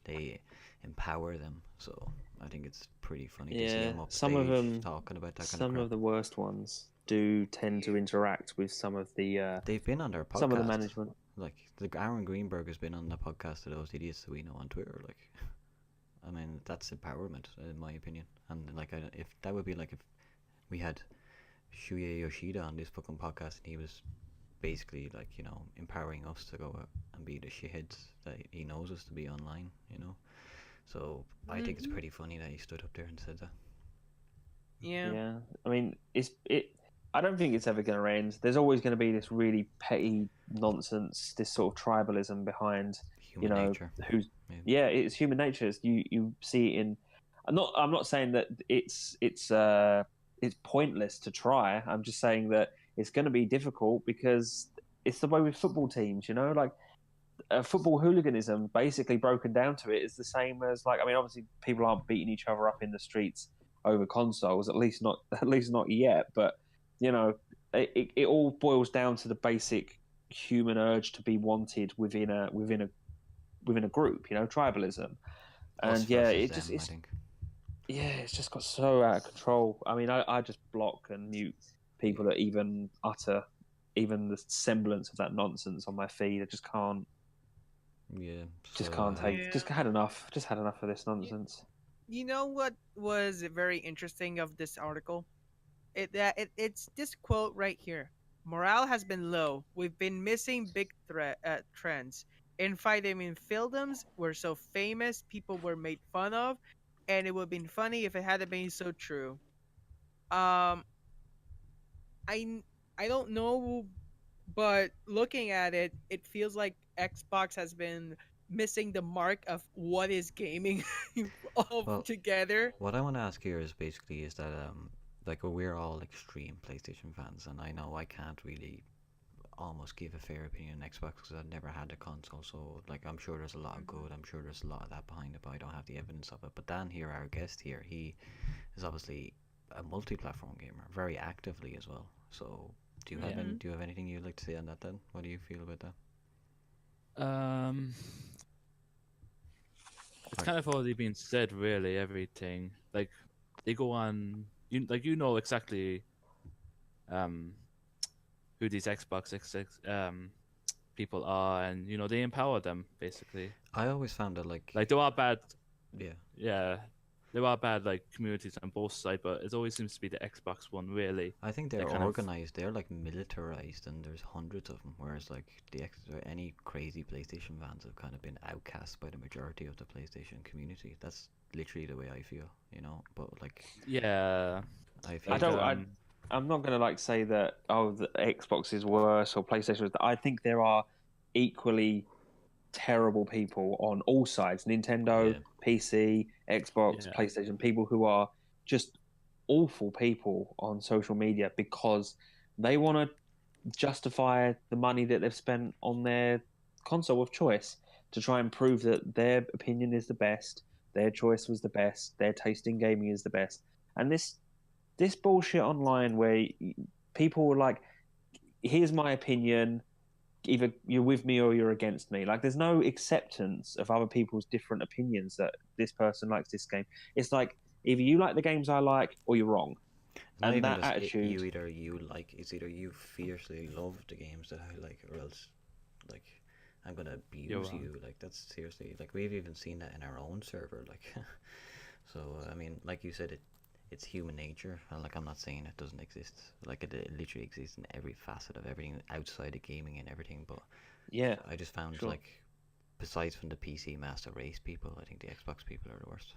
they empower them. So I think it's pretty funny to see Yeah, him up some of stage them- talking about that kind Some of of crap. the worst ones do tend to interact with some of the They've been on their podcast. some of the management. Like the Aaron Greenberg has been on the podcast of those idiots that we know on Twitter. Like, I mean, that's empowerment in my opinion. And like, if that would be like if we had Shuya Yoshida on this fucking podcast and he was basically like empowering us to go out and be the shitheads that he knows us to be online. So I think it's pretty funny that he stood up there and said that. Yeah. I mean, I don't think it's ever going to end. There's always going to be this really petty nonsense, this sort of tribalism behind Human nature. who's. Yeah, it's human nature. You see it in. I'm not saying that it's it's pointless to try. I'm just saying that it's going to be difficult because it's the way with football teams, you know, like football hooliganism, basically broken down to it, is the same as like, I mean, obviously people aren't beating each other up in the streets over consoles, at least not yet. But you know, it all boils down to the basic human urge to be wanted within a group, you know, tribalism. Us And yeah, versus them, I think. yeah, it's just got so out of control. I mean, I just block and mute people that even utter even the semblance of that nonsense on my feed. I just can't. Yeah. Just So, can't take. Yeah. Just had enough. Just had enough of this nonsense. You know what was very interesting of this article? It's this quote right here. Morale has been low. We've been missing big trends. In fighting in films were so famous, people were made fun of, and it would have been funny if it hadn't been so true. Um, I don't know, but looking at it, it feels like Xbox has been missing the mark of what is gaming well, together. what I want to ask here is basically is that like we're all extreme PlayStation fans, and I know I can't really almost give a fair opinion on Xbox because I've never had a console. So like I'm sure there's a lot of good. I'm sure there's a lot of that behind it, but I don't have the evidence of it. But Dan here, our guest here, he is obviously a multi-platform gamer, very actively as well. So do you have Yeah. do you have anything you'd like to say on that then? What do you feel about that? It's kind of already been said, really. Everything like they go on, you know exactly, who these people are, and you know they empower them basically. I always found that like There are bad, yeah, yeah, there are bad like communities on both sides, but it always seems to be the Xbox one, really. I think They they're kind of- organized. They're like militarized, and there's hundreds of them. Whereas like any crazy PlayStation fans have kind of been outcast by the majority of the PlayStation community. That's literally the way I feel, you know. But like Yeah, I feel I don't. um, I'm not going to like say that. Oh, the Xbox is worse or PlayStation is. I think there are equally terrible people on all sides: Nintendo, Yeah. PC, Xbox, Yeah. PlayStation. People who are just awful people on social media because they want to justify the money that they've spent on their console of choice to try and prove that their opinion is the best, their choice was the best, their taste in gaming is the best. And this bullshit online where people were like, here's my opinion, either you're with me or you're against me. Like, there's no acceptance of other people's different opinions that this person likes this game. It's like, either you like the games I like or you're wrong. Not And even that just attitude. it's either you fiercely love the games that I like, or else like I'm gonna abuse wrong. you. Like that's seriously like we've even seen that in our own server. Like, so I mean, like you said, it's human nature, and like I'm not saying it doesn't exist. Like it literally exists in every facet of everything outside of gaming and everything. But Yeah, I just found sure. like besides from the PC master race people, I think the Xbox people are the worst.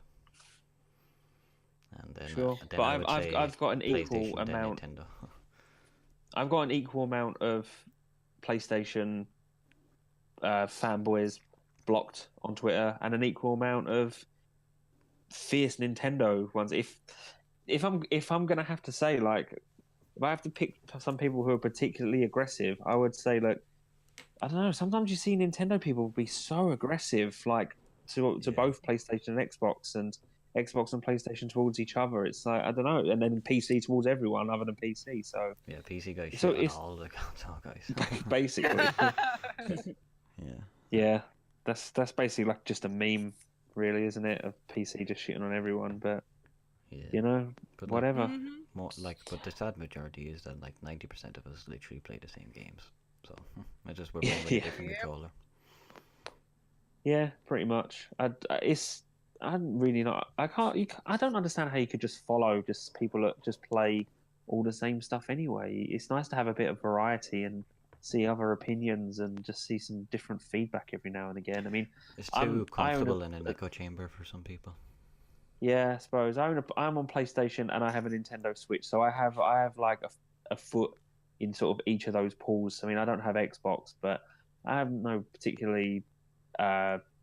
And then, Sure, then but I would say I've got an equal PlayStation, then amount. Nintendo. I've got an equal amount of PlayStation fanboys blocked on Twitter, and an equal amount of fierce Nintendo ones. If I'm gonna have to say, like, if I have to pick some people who are particularly aggressive, I would say, like, I don't know. Sometimes you see Nintendo people be so aggressive, like to Yeah. both PlayStation and Xbox, and Xbox and PlayStation towards each other. It's like, I don't know, and then PC towards everyone other than PC. So Yeah, PC guys So shit on it's- all the console guys. basically, Yeah. yeah, that's basically like just a meme, really, isn't it? Of PC just shitting on everyone, but Yeah. you know, But whatever. Mhm. more like, but the sad majority is that like 90% of us literally play the same games. So I just we're playing with a Yeah. different Yep. controller. Yeah, pretty much. I'm really not. I can't. I don't understand how you could just follow just people that just play all the same stuff anyway. It's nice to have a bit of variety and see other opinions and just see some different feedback every now and again. I mean, It's I too own comfortable in an echo chamber for some people. yeah, I suppose I'm on PlayStation and I have a Nintendo Switch, so I have like a foot in sort of each of those pools. I mean, I don't have Xbox, but I have no particularly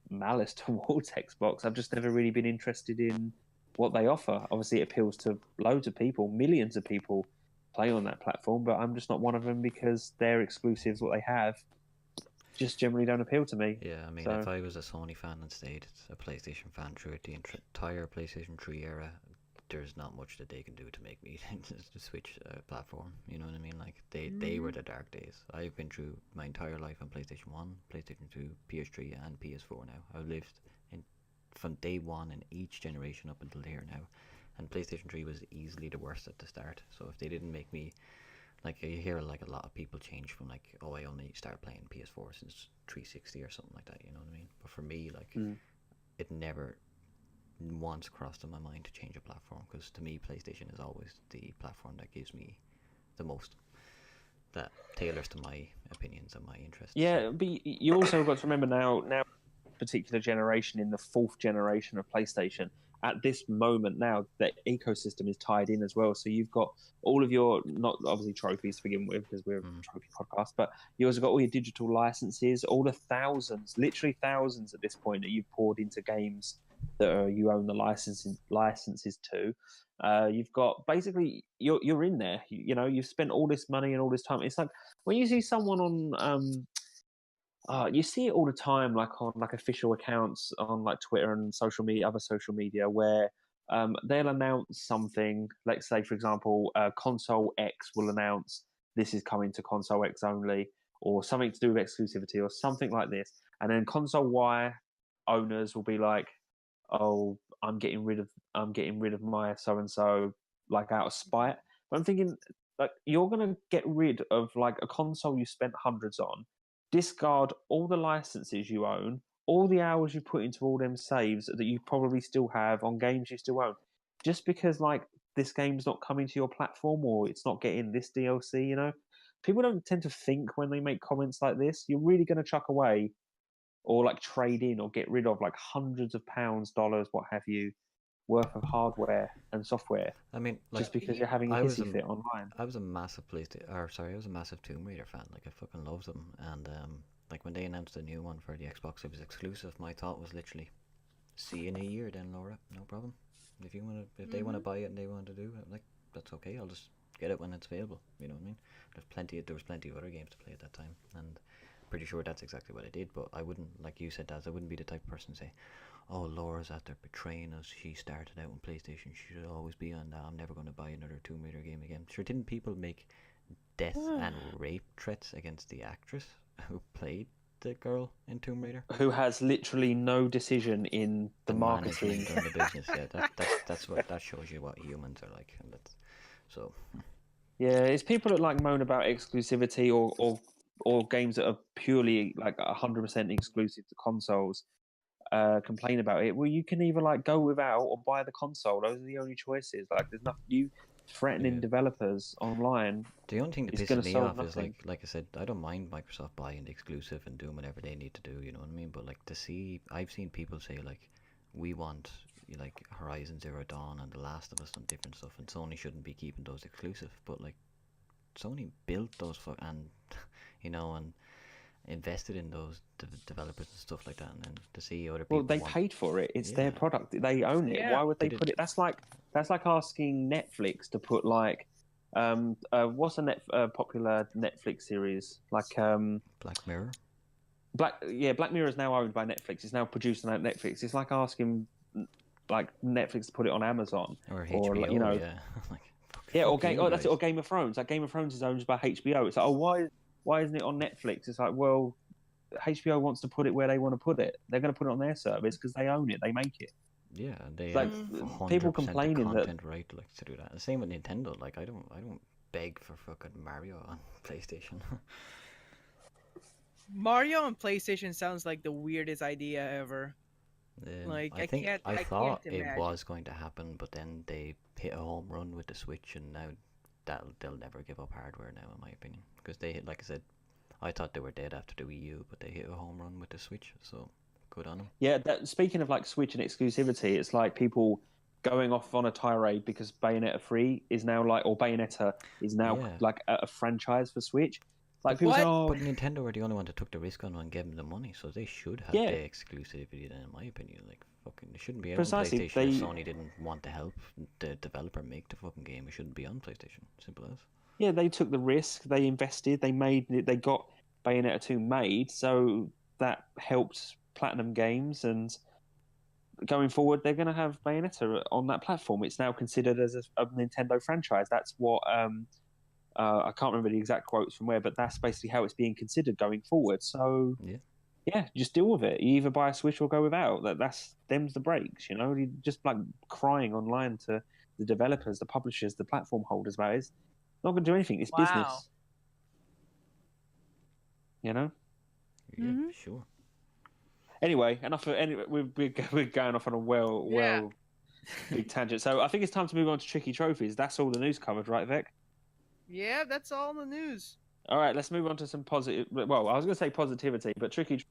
malice towards Xbox. I've just never really been interested in what they offer. Obviously, it appeals to loads of people, millions of people play on that platform, but I'm just not one of them because their exclusives, what they have, just generally don't appeal to me. Yeah, I mean, So- if I was a Sony fan and stayed a PlayStation fan throughout the entire PlayStation 3 era, there's not much that they can do to make me to switch platform. You know what I mean? Like they were the dark days. I've been through my entire life on PlayStation 1, PlayStation 2, PS3, and PS4 now. I've lived from day one in each generation up until here now. And PlayStation 3 was easily the worst at the start. So if they didn't make me, like, you hear like a lot of people change from like, oh, I only started playing PS4 since 360 or something like that, you know what I mean? But for me, like, it never once crossed in my mind to change a platform, because to me, PlayStation is always the platform that gives me the most, that tailors to my opinions and my interests. Yeah, but you also got to remember now particular generation, in the 4th generation of PlayStation, at this moment now, that ecosystem is tied in as well. So you've got all of your, not obviously trophies to begin with, because we're a trophy podcast, but you also got all your digital licenses, all the thousands, literally thousands at this point, that you've poured into games that you own the licenses to. You've got, basically, you're in there. You know, you've spent all this money and all this time. It's like when you see someone on you see it all the time, like on like official accounts on like Twitter and social media, other social media, where they'll announce something. Let's say, for example, Console X will announce this is coming to Console X only, or something to do with exclusivity, or something like this. And then Console Y owners will be like, "Oh, I'm getting rid of my so and so, like out of spite." But I'm thinking, like, you're gonna get rid of like a console you spent hundreds on, discard all the licenses you own, all the hours you put into all them saves that you probably still have on games you still own, just because like this game's not coming to your platform, or it's not getting this DLC. You know, people don't tend to think when they make comments like this. You're really going to chuck away, or like trade in, or get rid of like hundreds of pounds, dollars, what have you, worth of hardware and software. I mean, like, just because you're having a hissy fit online. I was a massive I was a massive Tomb Raider fan. Like, I fucking loved them. And like when they announced a new one for the Xbox, it was exclusive. My thought was literally, see you in a year, then, Laura. No problem. If they want to buy it and they want to do it, like, that's okay. I'll just get it when it's available. You know what I mean? There was plenty of other games to play at that time, and pretty sure that's exactly what I did. But I wouldn't, like you said, Daz, I wouldn't be the type of person to say, oh, Laura's out there betraying us. She started out on PlayStation. She should always be on that. I'm never going to buy another Tomb Raider game again. Sure, didn't people make death and rape threats against the actress who played the girl in Tomb Raider? Who has literally no decision in the marketing and the business. Yeah, that shows you what humans are like. And that's so. Yeah, it's people that like moan about exclusivity, or games that are purely like 100% exclusive to consoles. Complain about it. Well, you can either like go without or buy the console. Those are the only choices. Like, there's nothing, you threatening developers online. The only thing that is pisses gonna me solve off is nothing. like I said, I don't mind Microsoft buying the exclusive and doing whatever they need to do. You know what I mean? But like, I've seen people say like, we want like Horizon Zero Dawn and The Last of Us and different stuff, and Sony shouldn't be keeping those exclusive. But like, Sony built those and and invested in those developers and stuff like that, and then to see other people. Well, they paid for it. It's their product. They own it. Yeah. Why would they put it? That's like asking Netflix to put like, what's a popular Netflix series like Black Mirror. Black Mirror is now owned by Netflix. It's now produced on Netflix. It's like asking like Netflix to put it on Amazon Or HBO, you know, yeah. Like, that's it. Or Game of Thrones. Like, Game of Thrones is owned by HBO. It's like, oh, why isn't it on Netflix? It's like, well, HBO wants to put it where they want to put it. They're going to put it on their service because they own it. They make it. Yeah, they like have people 100% complaining the that content right like to do that. The same with Nintendo. Like, I don't beg for fucking Mario on PlayStation. Mario on PlayStation sounds like the weirdest idea ever. Like, I thought can't it imagine. was going to happen, but then they hit a home run with the Switch, and now they'll never give up hardware now, in my opinion, because they hit, like I said, I thought they were dead after the Wii U, but they hit a home run with the Switch, so good on them. Yeah, speaking of like Switch and exclusivity, it's like people going off on a tirade because Bayonetta 3 is now like, or Bayonetta is now like a franchise for Switch. Like people say, What? oh, But Nintendo were the only one that took the risk on and gave them the money, so they should have Yeah. the exclusivity. Then, in my opinion, like fucking, they shouldn't be out on Precisely, PlayStation if Sony didn't want to help the developer make the fucking game. It shouldn't be on PlayStation. Simple as. yeah, they took the risk. They invested. They made it. They got Bayonetta 2 made, so that helped Platinum Games. And going forward, they're going to have Bayonetta on that platform. It's now considered as a Nintendo franchise. That's what I can't remember the exact quotes from where, but that's basically how it's being considered going forward. So yeah, just deal with it. You either buy a Switch or go without. That's them's the breaks. You know, you just like crying online to the developers, the publishers, the platform holders about it. It's not going to do anything. It's business. You know. Yeah, sure. Anyway, we're going off on a big tangent. So I think it's time to move on to tricky trophies. That's all the news covered, right, Vic? Yeah, that's all in the news. All right, let's move on to some positive. Well, I was going to say positivity, but tricky.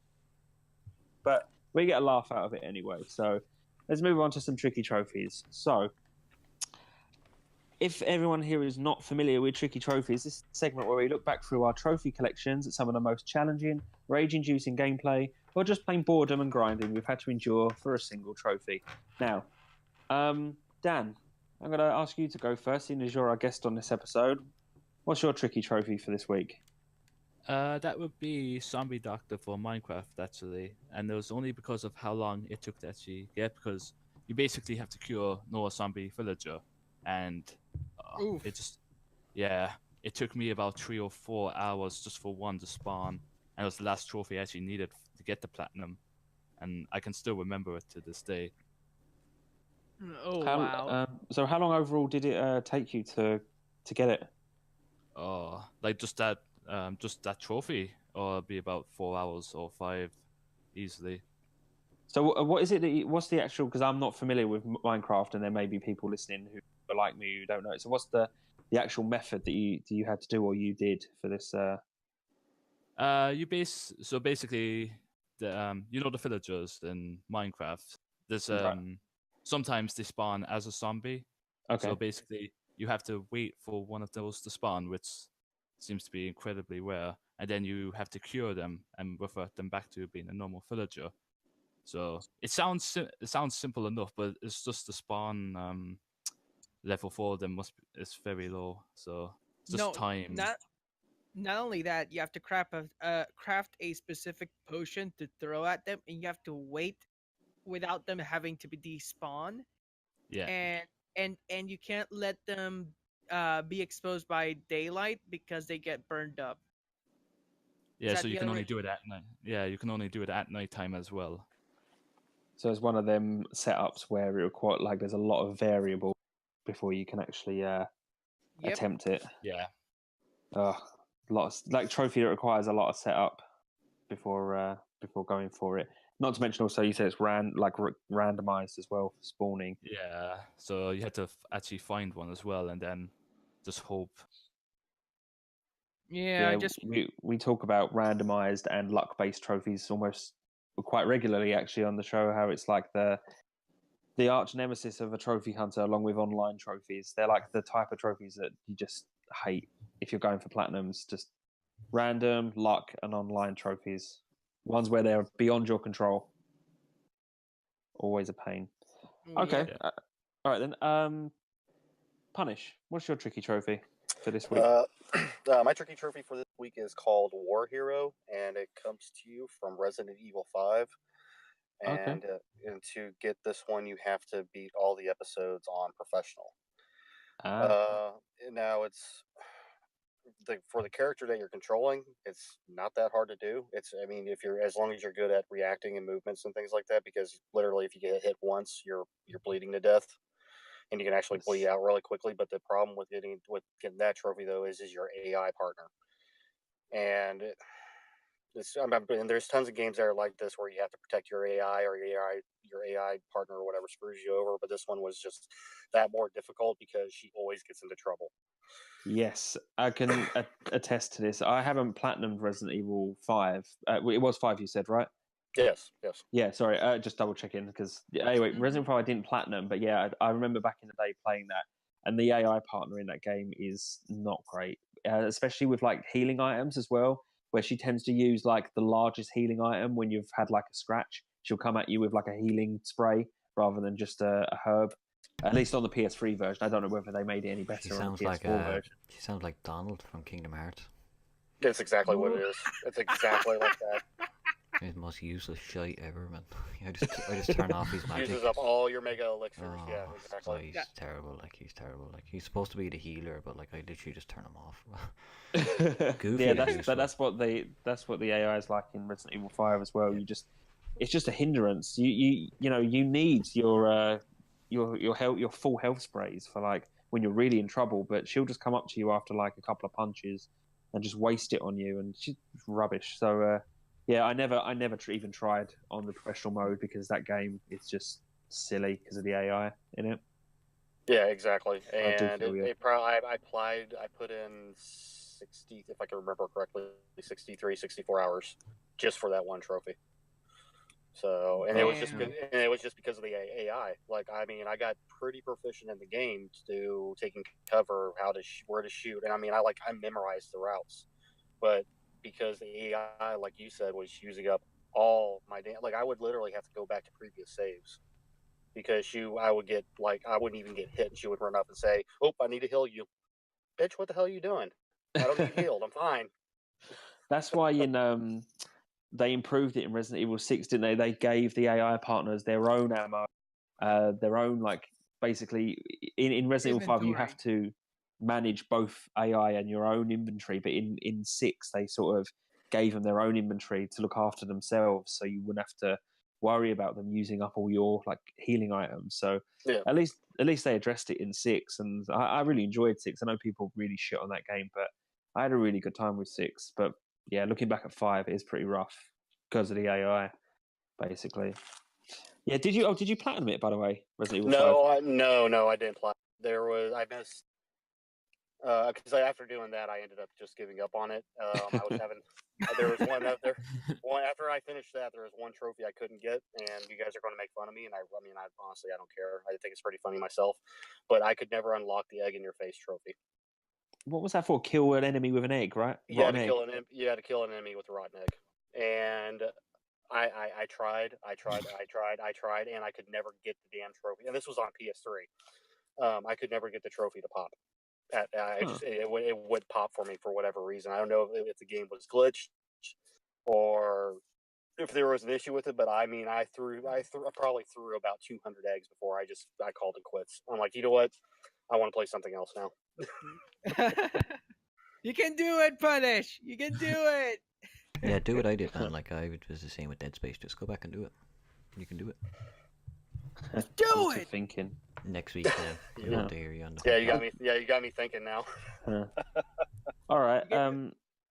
But we get a laugh out of it anyway. So let's move on to some tricky trophies. So, if everyone here is not familiar with tricky trophies, this is a segment where we look back through our trophy collections at some of the most challenging, rage-inducing gameplay, or just plain boredom and grinding we've had to endure for a single trophy. Now, Dan, I'm going to ask you to go first, seeing as you're our guest on this episode. What's your tricky trophy for this week? That would be Zombie Doctor for Minecraft, actually. And it was only because of how long it took to actually get, because you basically have to cure Noah Zombie Villager. And it took me about 3 or 4 hours just for one to spawn. And it was the last trophy I actually needed to get the platinum. And I can still remember it to this day. Wow. So how long overall did it take you to get it? Like just that trophy, or it'd be about 4 hours or 5 easily. So what is it what's the actual, because I'm not familiar with Minecraft and there may be people listening who are like me who don't know. So what's the actual method that you had to do or you did for this? Basically the the villagers in Minecraft. There's sometimes they spawn as a zombie. Okay. So basically you have to wait for one of those to spawn, which seems to be incredibly rare, and then you have to cure them and revert them back to being a normal villager. So it sounds simple enough, but it's just the spawn level for them is very low. So it's just time. Not only that, you have to craft a specific potion to throw at them, and you have to wait without them having to be despawn. Yeah. And you can't let them be exposed by daylight because they get burned up. Yeah, so you can only do it at night. Yeah, you can only do it at nighttime as well. So it's one of them setups where it requires, like, there's a lot of variable before you can actually attempt it. Yeah. Like trophy that requires a lot of setup before going for it. Not to mention also you said it's randomized as well for spawning. Yeah, so you had to actually find one as well, and then just hope. Yeah, we talk about randomized and luck-based trophies almost quite regularly actually on the show. How it's like the arch nemesis of a trophy hunter, along with online trophies. They're like the type of trophies that you just hate if you're going for platinums. Just random luck and online trophies. Ones where they're beyond your control. Always a pain. Okay. Yeah. All right then. Punish. What's your tricky trophy for this week? My tricky trophy for this week is called War Hero, and it comes to you from Resident Evil 5. And to get this one, you have to beat all the episodes on professional. Now it's for the character that you're controlling, it's not that hard to do. If you're, as long as you're good at reacting and movements and things like that, because literally if you get hit once, you're bleeding to death, and you can actually bleed out really quickly. But the problem with getting that trophy though is your AI partner, and there's tons of games that are like this where you have to protect your AI or your AI partner or whatever screws you over. But this one was just that more difficult because she always gets into trouble. Yes, I can attest to this. I haven't platinumed Resident Evil 5. It was 5 you said, right? Yes. Yeah, sorry, just double checking because anyway, Resident Evil 5 I didn't platinum, but yeah, I remember back in the day playing that, and the AI partner in that game is not great. especially with like healing items as well, where she tends to use like the largest healing item when you've had like a scratch. She'll come at you with like a healing spray rather than just a herb. At least on the PS3 version. I don't know whether they made it any better on the PS4 version. She sounds like Donald from Kingdom Hearts. That's exactly what it is. It's exactly like that. He's the most useless shite ever, man. I just turn off his magic. Uses up all your mega elixirs. Oh, Yeah, exactly. He's terrible. Like he's terrible. Like he's supposed to be the healer, but like I literally just turn him off. Goofy. Yeah, that's what the AI is like in Resident Evil 5 as well. Yeah. It's just a hindrance. You need your full health sprays for like when you're really in trouble, but she'll just come up to you after like a couple of punches and just waste it on you, and she's rubbish. So yeah, I never even tried on the professional mode because that game is just silly because of the AI in it. Yeah, exactly. And I put in 60, if I can remember correctly, 64 hours just for that one trophy. So, and it was just because of the AI. Like, I mean, I got pretty proficient in the game to taking cover, where to shoot, and I mean, I memorized the routes, but because the AI, like you said, was using up all my I would literally have to go back to previous saves because I wouldn't even get hit, and she would run up and say, "Oh, I need to heal you, bitch. What the hell are you doing? I don't need healed. I'm fine." That's why they improved it in Resident Evil 6, didn't they? They gave the AI partners their own ammo, their own, like, basically, in Resident Evil 5, you have to manage both AI and your own inventory, but in 6, they sort of gave them their own inventory to look after themselves, so you wouldn't have to worry about them using up all your, like, healing items. So yeah. at least they addressed it in 6, and I really enjoyed 6. I know people really shit on that game, but I had a really good time with 6, but yeah, looking back at 5, it is pretty rough because of the AI, basically. Yeah, did you platinum it, by the way, Resident Evil 5? No, I didn't platinum. I missed because after doing that, I ended up just giving up on it. I was having there was one after I finished that, there was one trophy I couldn't get, and you guys are going to make fun of me, and I honestly I don't care. I think it's pretty funny myself, but I could never unlock the egg in your face trophy. What was that for? Kill an enemy with an egg, right? You had to kill an enemy with a rotten egg. And I tried, and I could never get the damn trophy. And this was on PS3. I could never get the trophy to pop. It would pop for me for whatever reason. I don't know if the game was glitched or if there was an issue with it. But I mean, I probably threw about 200 eggs before I called it quits. I'm like, you know what? I want to play something else now. You can do it, Punish. You can do it. Yeah, do what I did, man. Like I was the same with Dead Space. Just go back and do it. You can do it. Do it. Thinking next week. You want to hear you on the podcast. You got me thinking now. All right,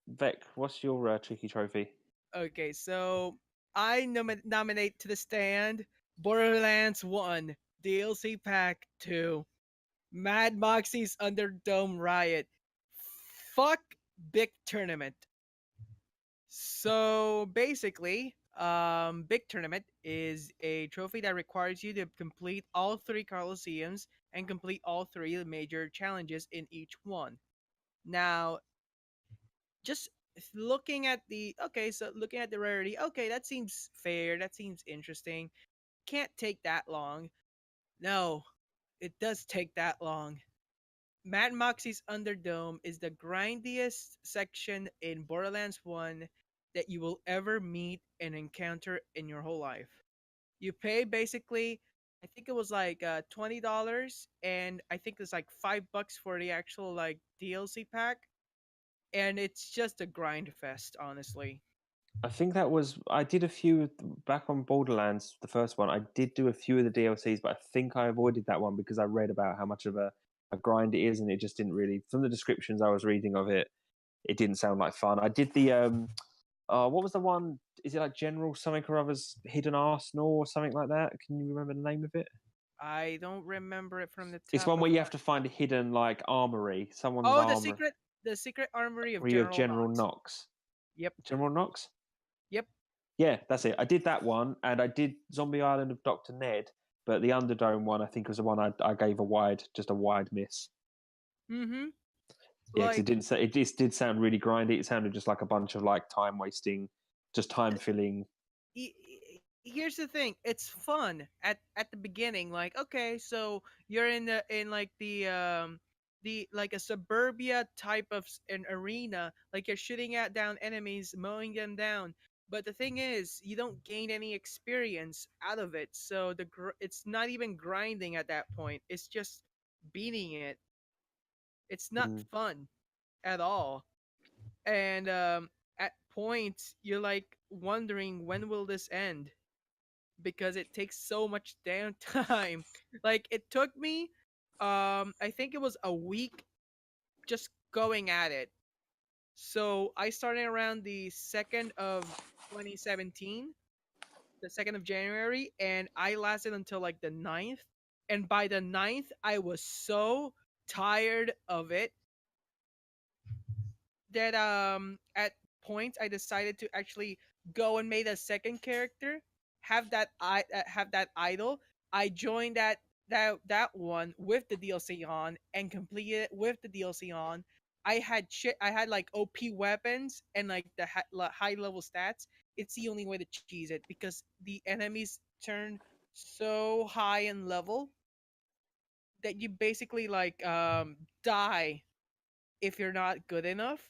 Vec, what's your tricky trophy? Okay, so I nominate to the stand Borderlands 1 DLC Pack 2. Mad Moxie's Underdome Riot. Fuck Big Tournament. So basically, Big Tournament is a trophy that requires you to complete all 3 Colosseums and complete all 3 major challenges in each one. Now, just looking at the rarity, okay, that seems fair, that seems interesting. Can't take that long. No. It does take that long. Mad Moxie's Underdome is the grindiest section in Borderlands 1 that you will ever meet and encounter in your whole life. You pay basically, I think it was like $20, and I think it's like $5 for the actual like DLC pack, and it's just a grind fest, honestly. I think I did a few back on Borderlands, the first one. I did do a few of the DLCs, but I think I avoided that one because I read about how much of a grind it is, and it just didn't really. From the descriptions I was reading of it, it didn't sound like fun. I did the what was the one? Is it like General something or other's Hidden Arsenal or something like that? Can you remember the name of it? I don't remember it from the top. It's one where you have to find a hidden like armory. Someone's the secret armory of General Knox. Yep. General Knox? Yep. Yeah, that's it. I did that one, and I did Zombie Island of Dr. Ned, but the Underdome one, I think, was the one I gave a wide miss. Mm-hmm. Yeah, because Like, it just did sound really grindy. It sounded just like a bunch of like time wasting, just time filling. here's the thing, it's fun at the beginning. Like, okay, so you're in like the like a suburbia type of an arena, like you're shooting at down enemies, mowing them down. But the thing is, you don't gain any experience out of it, so it's not even grinding at that point, it's just beating it. It's not Mm. fun at all. And at points you're like wondering when will this end, because it takes so much damn time. Like, it took me I think it was a week just going at it. So I started around the 2nd of 2017, the 2nd of January, and I lasted until like the 9th. And by the 9th I was so tired of it that at points I decided to actually go and make a second character, have that idol. I joined that one with the DLC on and completed it with the DLC on. I had like OP weapons and like the high level stats. It's the only way to cheese it, because the enemies turn so high in level that you basically like die if you're not good enough.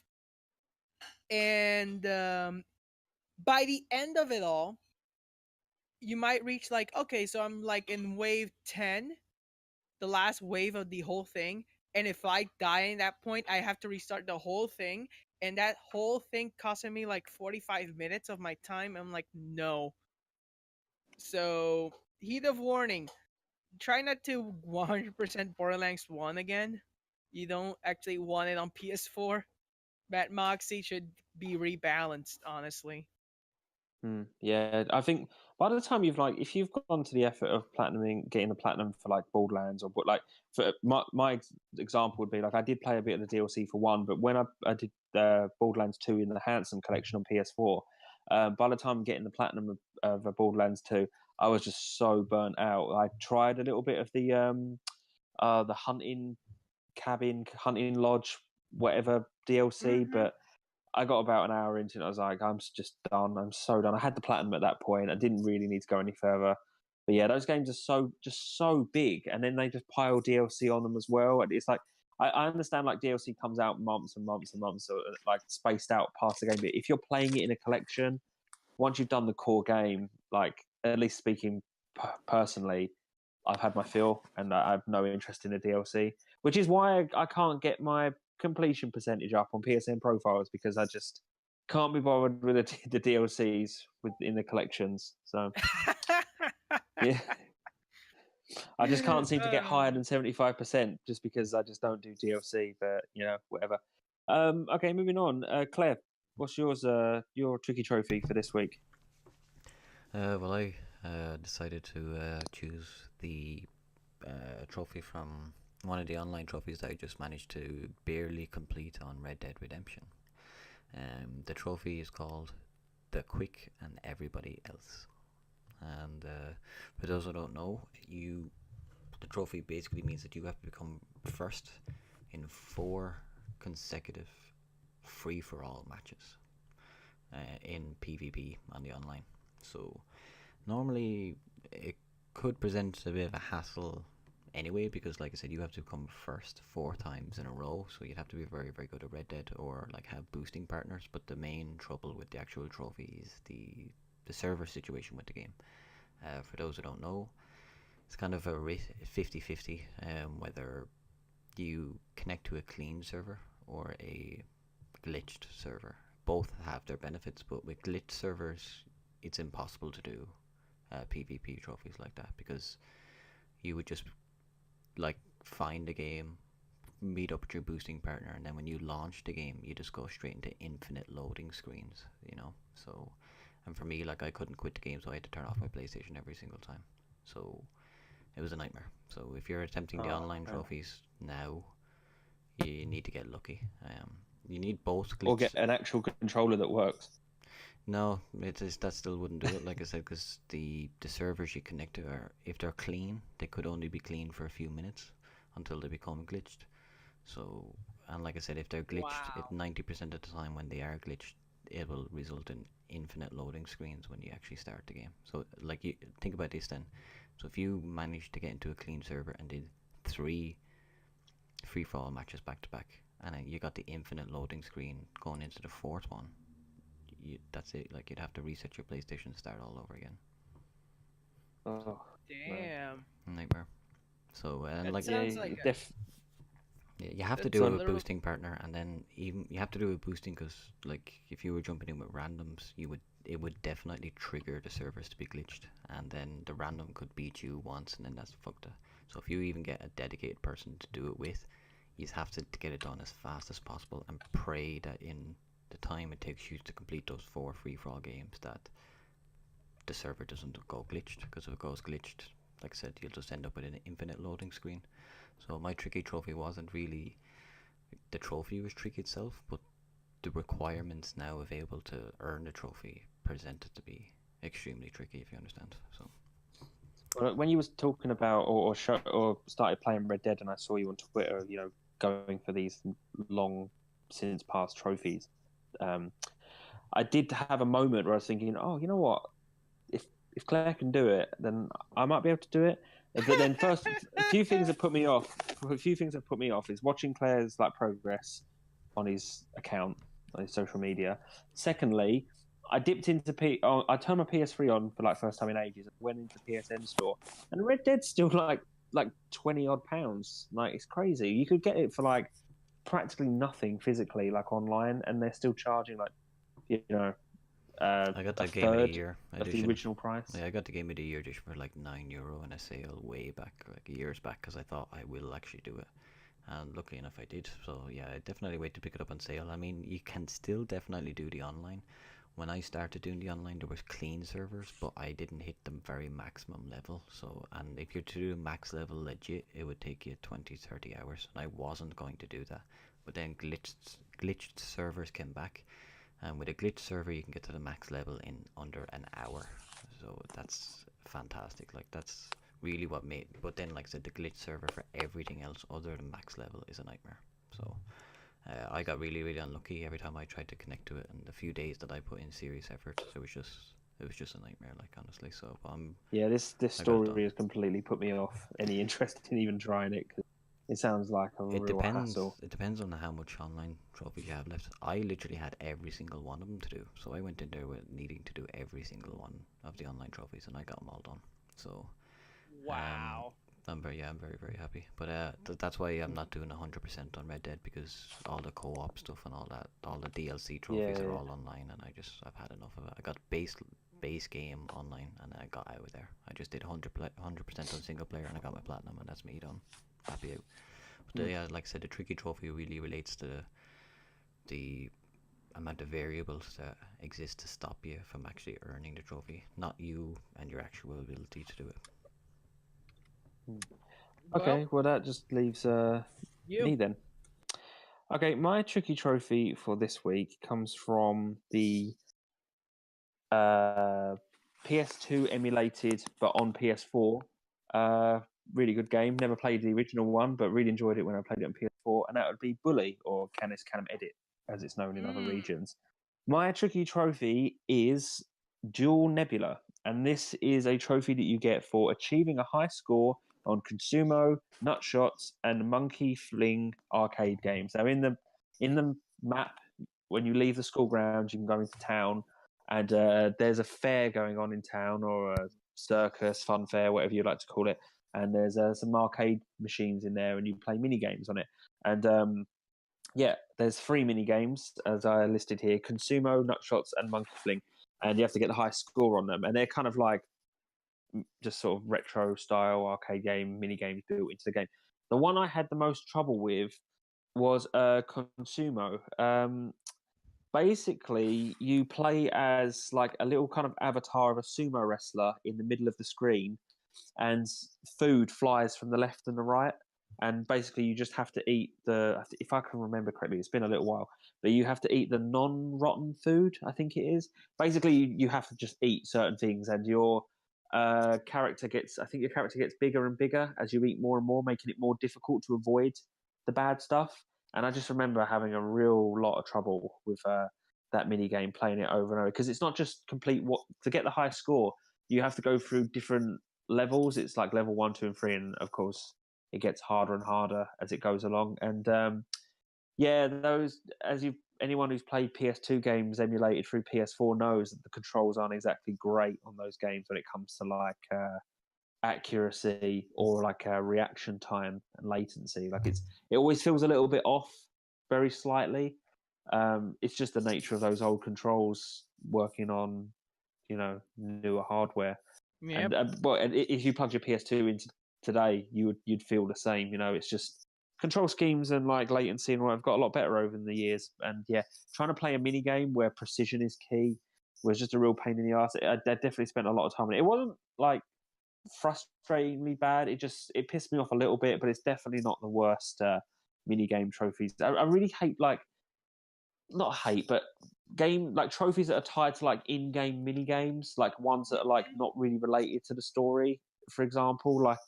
And by the end of it all, you might reach like, okay, so I'm like in wave 10, the last wave of the whole thing. And if I die in that point, I have to restart the whole thing. And that whole thing costing me like 45 minutes of my time. I'm like, no. So, heat of warning, try not to 100% Borderlands 1 again. You don't actually want it on PS4. Matt Moxie should be rebalanced, honestly. Yeah, I think by the time if you've gone to the effort of getting the platinum for like Borderlands or like for my example would be like I did play a bit of the DLC for one, but when I did Borderlands 2 in the Handsome collection on PS4, by the time getting the platinum of Borderlands 2, I was just so burnt out. I tried a little bit of the hunting cabin, hunting lodge, whatever DLC, but I got about an hour into it. I was like, I'm just done. I'm so done. I had the platinum at that point. I didn't really need to go any further. But yeah, those games are just so big, and then they just pile DLC on them as well. And it's like I understand like DLC comes out months and months and months, so like spaced out past the game. But if you're playing it in a collection, once you've done the core game, like at least speaking personally, I've had my fill, and I have no interest in the DLC, which is why I can't get my completion percentage up on PSN profiles, because I just can't be bothered with the DLCs in the collections. So yeah, I just can't seem to get higher than 75% just because I just don't do DLC. But whatever. Okay, moving on. Claire, what's yours? Your tricky trophy for this week? Well, I decided to choose the trophy from one of the online trophies that I just managed to barely complete on Red Dead Redemption. The trophy is called The Quick and Everybody Else. And for those who don't know, the trophy basically means that you have to become first in 4 consecutive free-for-all matches in PvP on the online. So normally it could present a bit of a hassle anyway, because like I said, you have to come first 4 times in a row, so you'd have to be very, very good at Red Dead or like have boosting partners. But the main trouble with the actual trophy is the server situation with the game. For those who don't know, it's kind of a 50-50 whether you connect to a clean server or a glitched server. Both have their benefits, but with glitched servers it's impossible to do PvP trophies like that, because you would just like find a game, meet up with your boosting partner, and then when you launch the game you just go straight into infinite loading screens, so. And for me, like, I couldn't quit the game, so I had to turn off my PlayStation every single time. So it was a nightmare. So if you're attempting the online trophies now, you need to get lucky. You need both glitches. Or get an actual controller that works. No, that still wouldn't do it, like I said, because the servers you connect to if they're clean, they could only be clean for a few minutes until they become glitched. So And like I said, if they're glitched, Wow. 90% of the time when they are glitched, it will result in infinite loading screens when you actually start the game. So like, you think about this then. So if you managed to get into a clean server and did 3 free-for-all matches back to back, and then you got the infinite loading screen going into the 4th one, that's it. Like, you'd have to reset your PlayStation and start all over again. Oh, Damn. Nightmare. So and That like, sounds yeah, like you have to that's do a it with literal- boosting, partner, and then even you have to do it with boosting because, like, if you were jumping in with randoms, it would definitely trigger the servers to be glitched, and then the random could beat you once, and then that's fucked up. So if you even get a dedicated person to do it with, you have to get it done as fast as possible and pray that in the time it takes you to complete those 4 free-for-all games that the server doesn't go glitched, because if it goes glitched, like I said, you'll just end up with an infinite loading screen. So my tricky trophy wasn't really the trophy was tricky itself, but the requirements now available to earn the trophy presented to be extremely tricky, if you understand. So when you was talking about or started playing Red Dead, and I saw you on Twitter, going for these long since past trophies, I did have a moment where I was thinking, oh, you know what? If Klair can do it, then I might be able to do it. But then first, a few things that put me off. Is watching Klair's like progress on his account, on his social media. Secondly, I dipped into I turned my PS3 on for like first time in ages. Went into PSN store, and Red Dead's still like 20 odd pounds. Like, it's crazy. You could get it for like practically nothing physically, like online, and they're still charging like I got a the Game of the third Year of the edition. original price. Yeah, I got the Game of the Year edition for like €9 in a sale way back, like years back, because I thought I will actually do it. And luckily enough, I did. So yeah, I definitely wait to pick it up on sale. I mean, you can still definitely do the online. When I started doing the online, there was clean servers, but I didn't hit the very maximum level. So, and if you're to do max level legit, it would take you 20-30 hours, and I wasn't going to do that. But then glitched servers came back, and with a glitch server you can get to the max level in under an hour. So that's fantastic. Like, that's really what made. But then, like I said, the glitch server for everything else other than max level is a nightmare. So I got really unlucky every time I tried to connect to it, and the few days that I put in serious effort, it was just a nightmare, like, honestly. So yeah, this story has completely put me off any interest in even trying it, because it sounds like a real hassle. It depends on how much online trophies you have left. I literally had every single one of them to do, so I went in there with needing to do every single one of the online trophies, and I got them all done. So wow. I'm very happy. But that's why I'm not doing 100% on Red Dead, because all the co-op stuff and all that, all the DLC trophies are all online, and I've had enough of it. I got base game online, and I got out of there. I just did 100% on single player, and I got my platinum, and that's me done. Happy out. But yeah, like I said, the tricky trophy really relates to the amount of variables that exist to stop you from actually earning the trophy, not you and your actual ability to do it. Okay, well that just leaves me then. Okay, my tricky trophy for this week comes from the PS2 emulated, but on PS4. Really good game. Never played the original one, but really enjoyed it when I played it on PS4. And that would be Bully, or Canis Canem Edit, as it's known in other regions. My tricky trophy is Dual Nebula, and this is a trophy that you get for achieving a high score on Consumo, Nutshots, and Monkey Fling arcade games. Now, in the map, when you leave the school grounds, you can go into town, and there's a fair going on in town, or a circus, fun fair, whatever you like to call it. And there's some arcade machines in there, and you play mini games on it. And there's 3 mini games as I listed here: Consumo, Nutshots, and Monkey Fling. And you have to get the highest score on them. And they're kind of like just sort of retro style arcade game mini games built into the game. The one I had the most trouble with was Consumo. Basically, you play as like a little kind of avatar of a sumo wrestler in the middle of the screen, and food flies from the left and the right. And basically, you just have to eat if I can remember correctly, it's been a little while, but you have to eat the non-rotten food, I think it is. Basically, you have to just eat certain things, and your character gets bigger and bigger as you eat more and more, making it more difficult to avoid the bad stuff. And I just remember having a real lot of trouble with that mini game, playing it over and over, because it's not just complete. To get the high score, you have to go through different levels. It's like level 1, 2, and 3, and of course it gets harder and harder as it goes along. And those anyone who's played PS2 games emulated through PS4 knows that the controls aren't exactly great on those games when it comes to like accuracy or like reaction time and latency. Like it always feels a little bit off, very slightly. It's just the nature of those old controls working on, newer hardware. Yep. And if you plug your PS2 into today, you'd feel the same. It's just control schemes and like latency and all have got a lot better over the years. And yeah, trying to play a mini game where precision is key was just a real pain in the ass. I definitely spent a lot of time on it. It wasn't like frustratingly bad. It pissed me off a little bit, but it's definitely not the worst mini game trophies. I really hate but game like trophies that are tied to like in-game mini games, like ones that are like not really related to the story. For example, like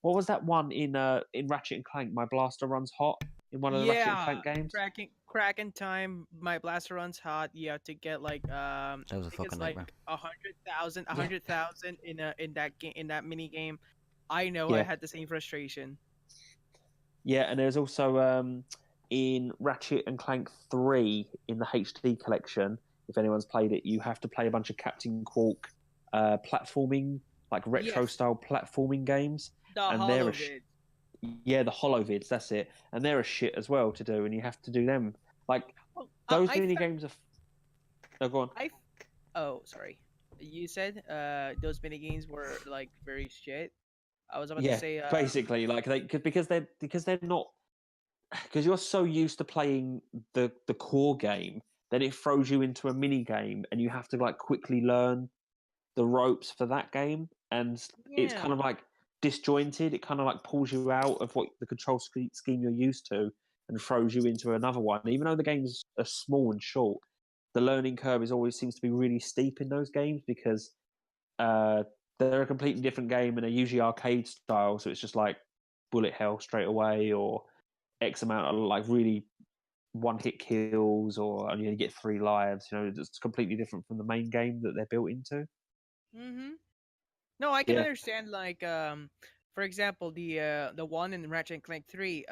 what was that one in Ratchet and Clank? My blaster runs hot in one of the Ratchet and Clank games. Cracking time. My blaster runs hot. You have to get like that was a fucking nightmare. Like 100,000 in that mini game. I know. I had the same frustration. Yeah, and there's also in Ratchet and Clank 3 in the HD collection. If anyone's played it, you have to play a bunch of Captain Quark platforming, like retro style platforming games. The holovids. The holovids, that's it. And they're a shit as well to do, and you have to do them. Like those mini games are. Oh, go on. Oh, sorry. You said those mini games were like very shit. I was about to say. Basically, like because they're not. Because you're so used to playing the core game, then it throws you into a mini game, and you have to like quickly learn the ropes for that game, and it's kind of like disjointed. It kind of like pulls you out of what the control scheme you're used to and throws you into another one. Even though the games are small and short, the learning curve always seems to be really steep in those games because they're a completely different game and they're usually arcade style. So it's just like bullet hell straight away, or X amount of like really one-hit kills, or you only get 3 lives. It's completely different from the main game that they're built into. Mm-hmm. No, I can understand. Like, for example, the one in Ratchet and Clank 3.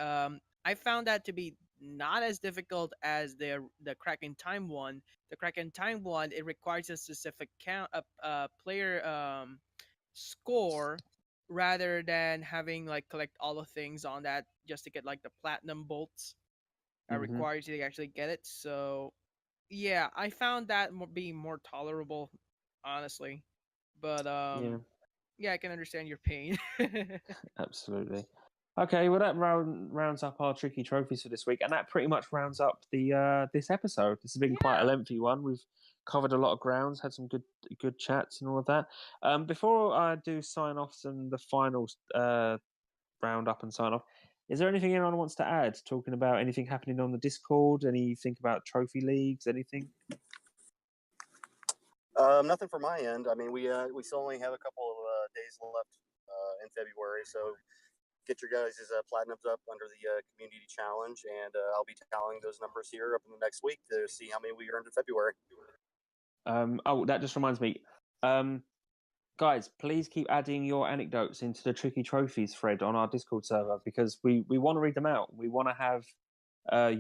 I found that to be not as difficult as the Kraken Time one. The Kraken Time one, it requires a specific player score, rather than having like collect all the things on that just to get like the platinum bolts. That requires you to actually get it. So yeah, I found that being more tolerable, honestly. But I can understand your pain. Absolutely. Okay, well that rounds up our tricky trophies for this week, and that pretty much rounds up the this episode. This has been quite a lengthy one. We've covered a lot of grounds, had some good chats and all of that. Before I do sign offs and the final round up and sign off, is there anything anyone wants to add? Talking about anything happening on the Discord? Anything about trophy leagues? Anything? Nothing from my end. I mean, we still only have a couple of days left in February, so get your guys' platinums up under the community challenge, and I'll be tallying those numbers here up in the next week to see how many we earned in February. That just reminds me. Guys, please keep adding your anecdotes into the Tricky Trophies thread on our Discord server, because we want to read them out. We want to have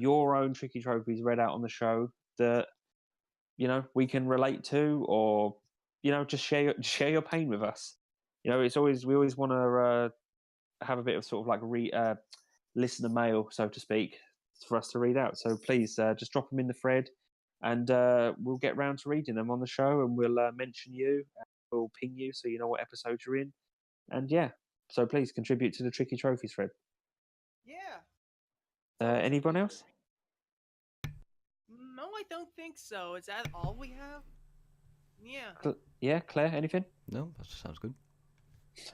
your own Tricky Trophies read out on the show that we can relate to, or just share your pain with us. We always want to have a bit of sort of like listener mail, so to speak, for us to read out. So please just drop them in the thread, and we'll get round to reading them on the show, and we'll mention you. We'll ping you so you know what episode you're in, and so please contribute to the Tricky Trophies thread. Anyone else? No, I don't think so. Is that all we have? Klair, anything? No, that sounds good.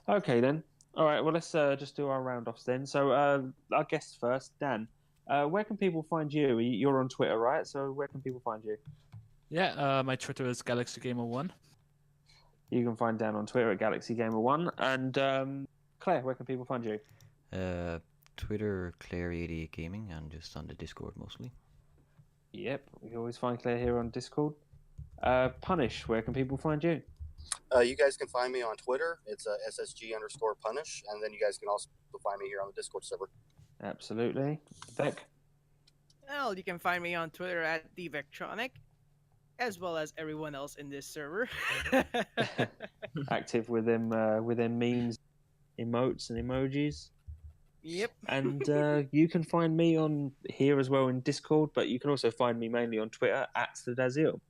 Okay then. All right. Well, let's just do our round offs then. So, our guests first, Dan. Where can people find you? You're on Twitter, right? So, where can people find you? Yeah, my Twitter is GalaxyGamer1. You can find Dan on Twitter at GalaxyGamer1. And Klair, where can people find you? Twitter, Klair88 Gaming, and just on the Discord mostly. Yep, we always find Claire here on Discord. Punish, where can people find you? You guys can find me on Twitter. It's SSG_Punish, and then you guys can also find me here on the Discord server. Absolutely. Beck? Well, you can find me on Twitter at DVectronic, as well as everyone else in this server. Active with them memes, emotes, and emojis. Yep. And you can find me on here as well in Discord, but you can also find me mainly on Twitter at the Dazil.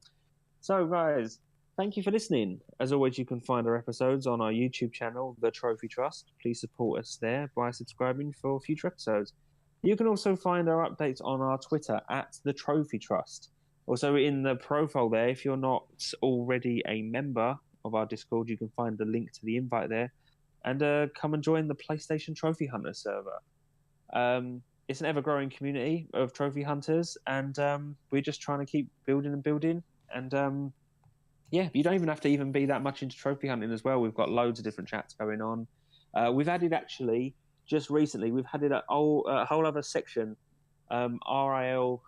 So, guys, thank you for listening. As always, you can find our episodes on our YouTube channel, The Trophy Trust. Please support us there by subscribing for future episodes. You can also find our updates on our Twitter at The Trophy Trust. Also, in the profile there, if you're not already a member of our Discord, you can find the link to the invite there. And come and join the PlayStation Trophy Hunter server. It's an ever-growing community of trophy hunters, and we're just trying to keep building and building. And yeah, you don't even have to even be that much into trophy hunting as well. We've got loads of different chats going on. We've added, actually, just recently, we've added a whole other section, RIL_stuff,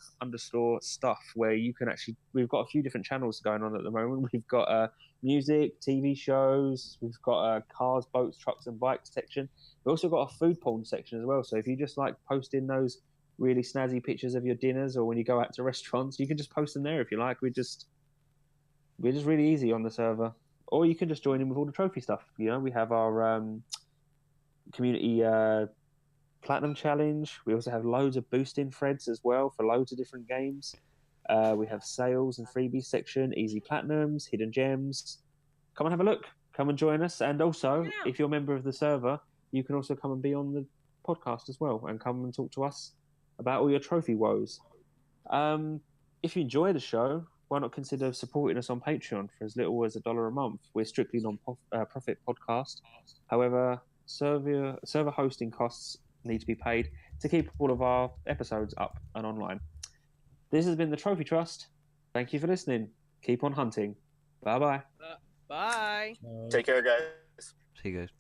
where you can actually, we've got a few different channels going on at the moment. We've got music, TV shows, we've got a cars, boats, trucks and bikes section. We've also got a food porn section as well. So if you just like posting those really snazzy pictures of your dinners, or when you go out to restaurants, you can just post them there if you like. We're just really easy on the server. Or you can just join in with all the trophy stuff. You know, we have our community Platinum Challenge. We also have loads of boosting threads as well for loads of different games. We have sales and freebies section, easy platinums, hidden gems. Come and have a look. Come and join us. And also, if you're a member of the server, you can also come and be on the podcast as well and come and talk to us about all your trophy woes. If you enjoy the show, why not consider supporting us on Patreon for as little as $1 a month? We're strictly non-profit podcast. However, server hosting costs need to be paid to keep all of our episodes up and online. This has been the Trophy Trust. Thank you for listening. Keep on hunting. Bye-bye. Bye. Take care, guys. See you guys.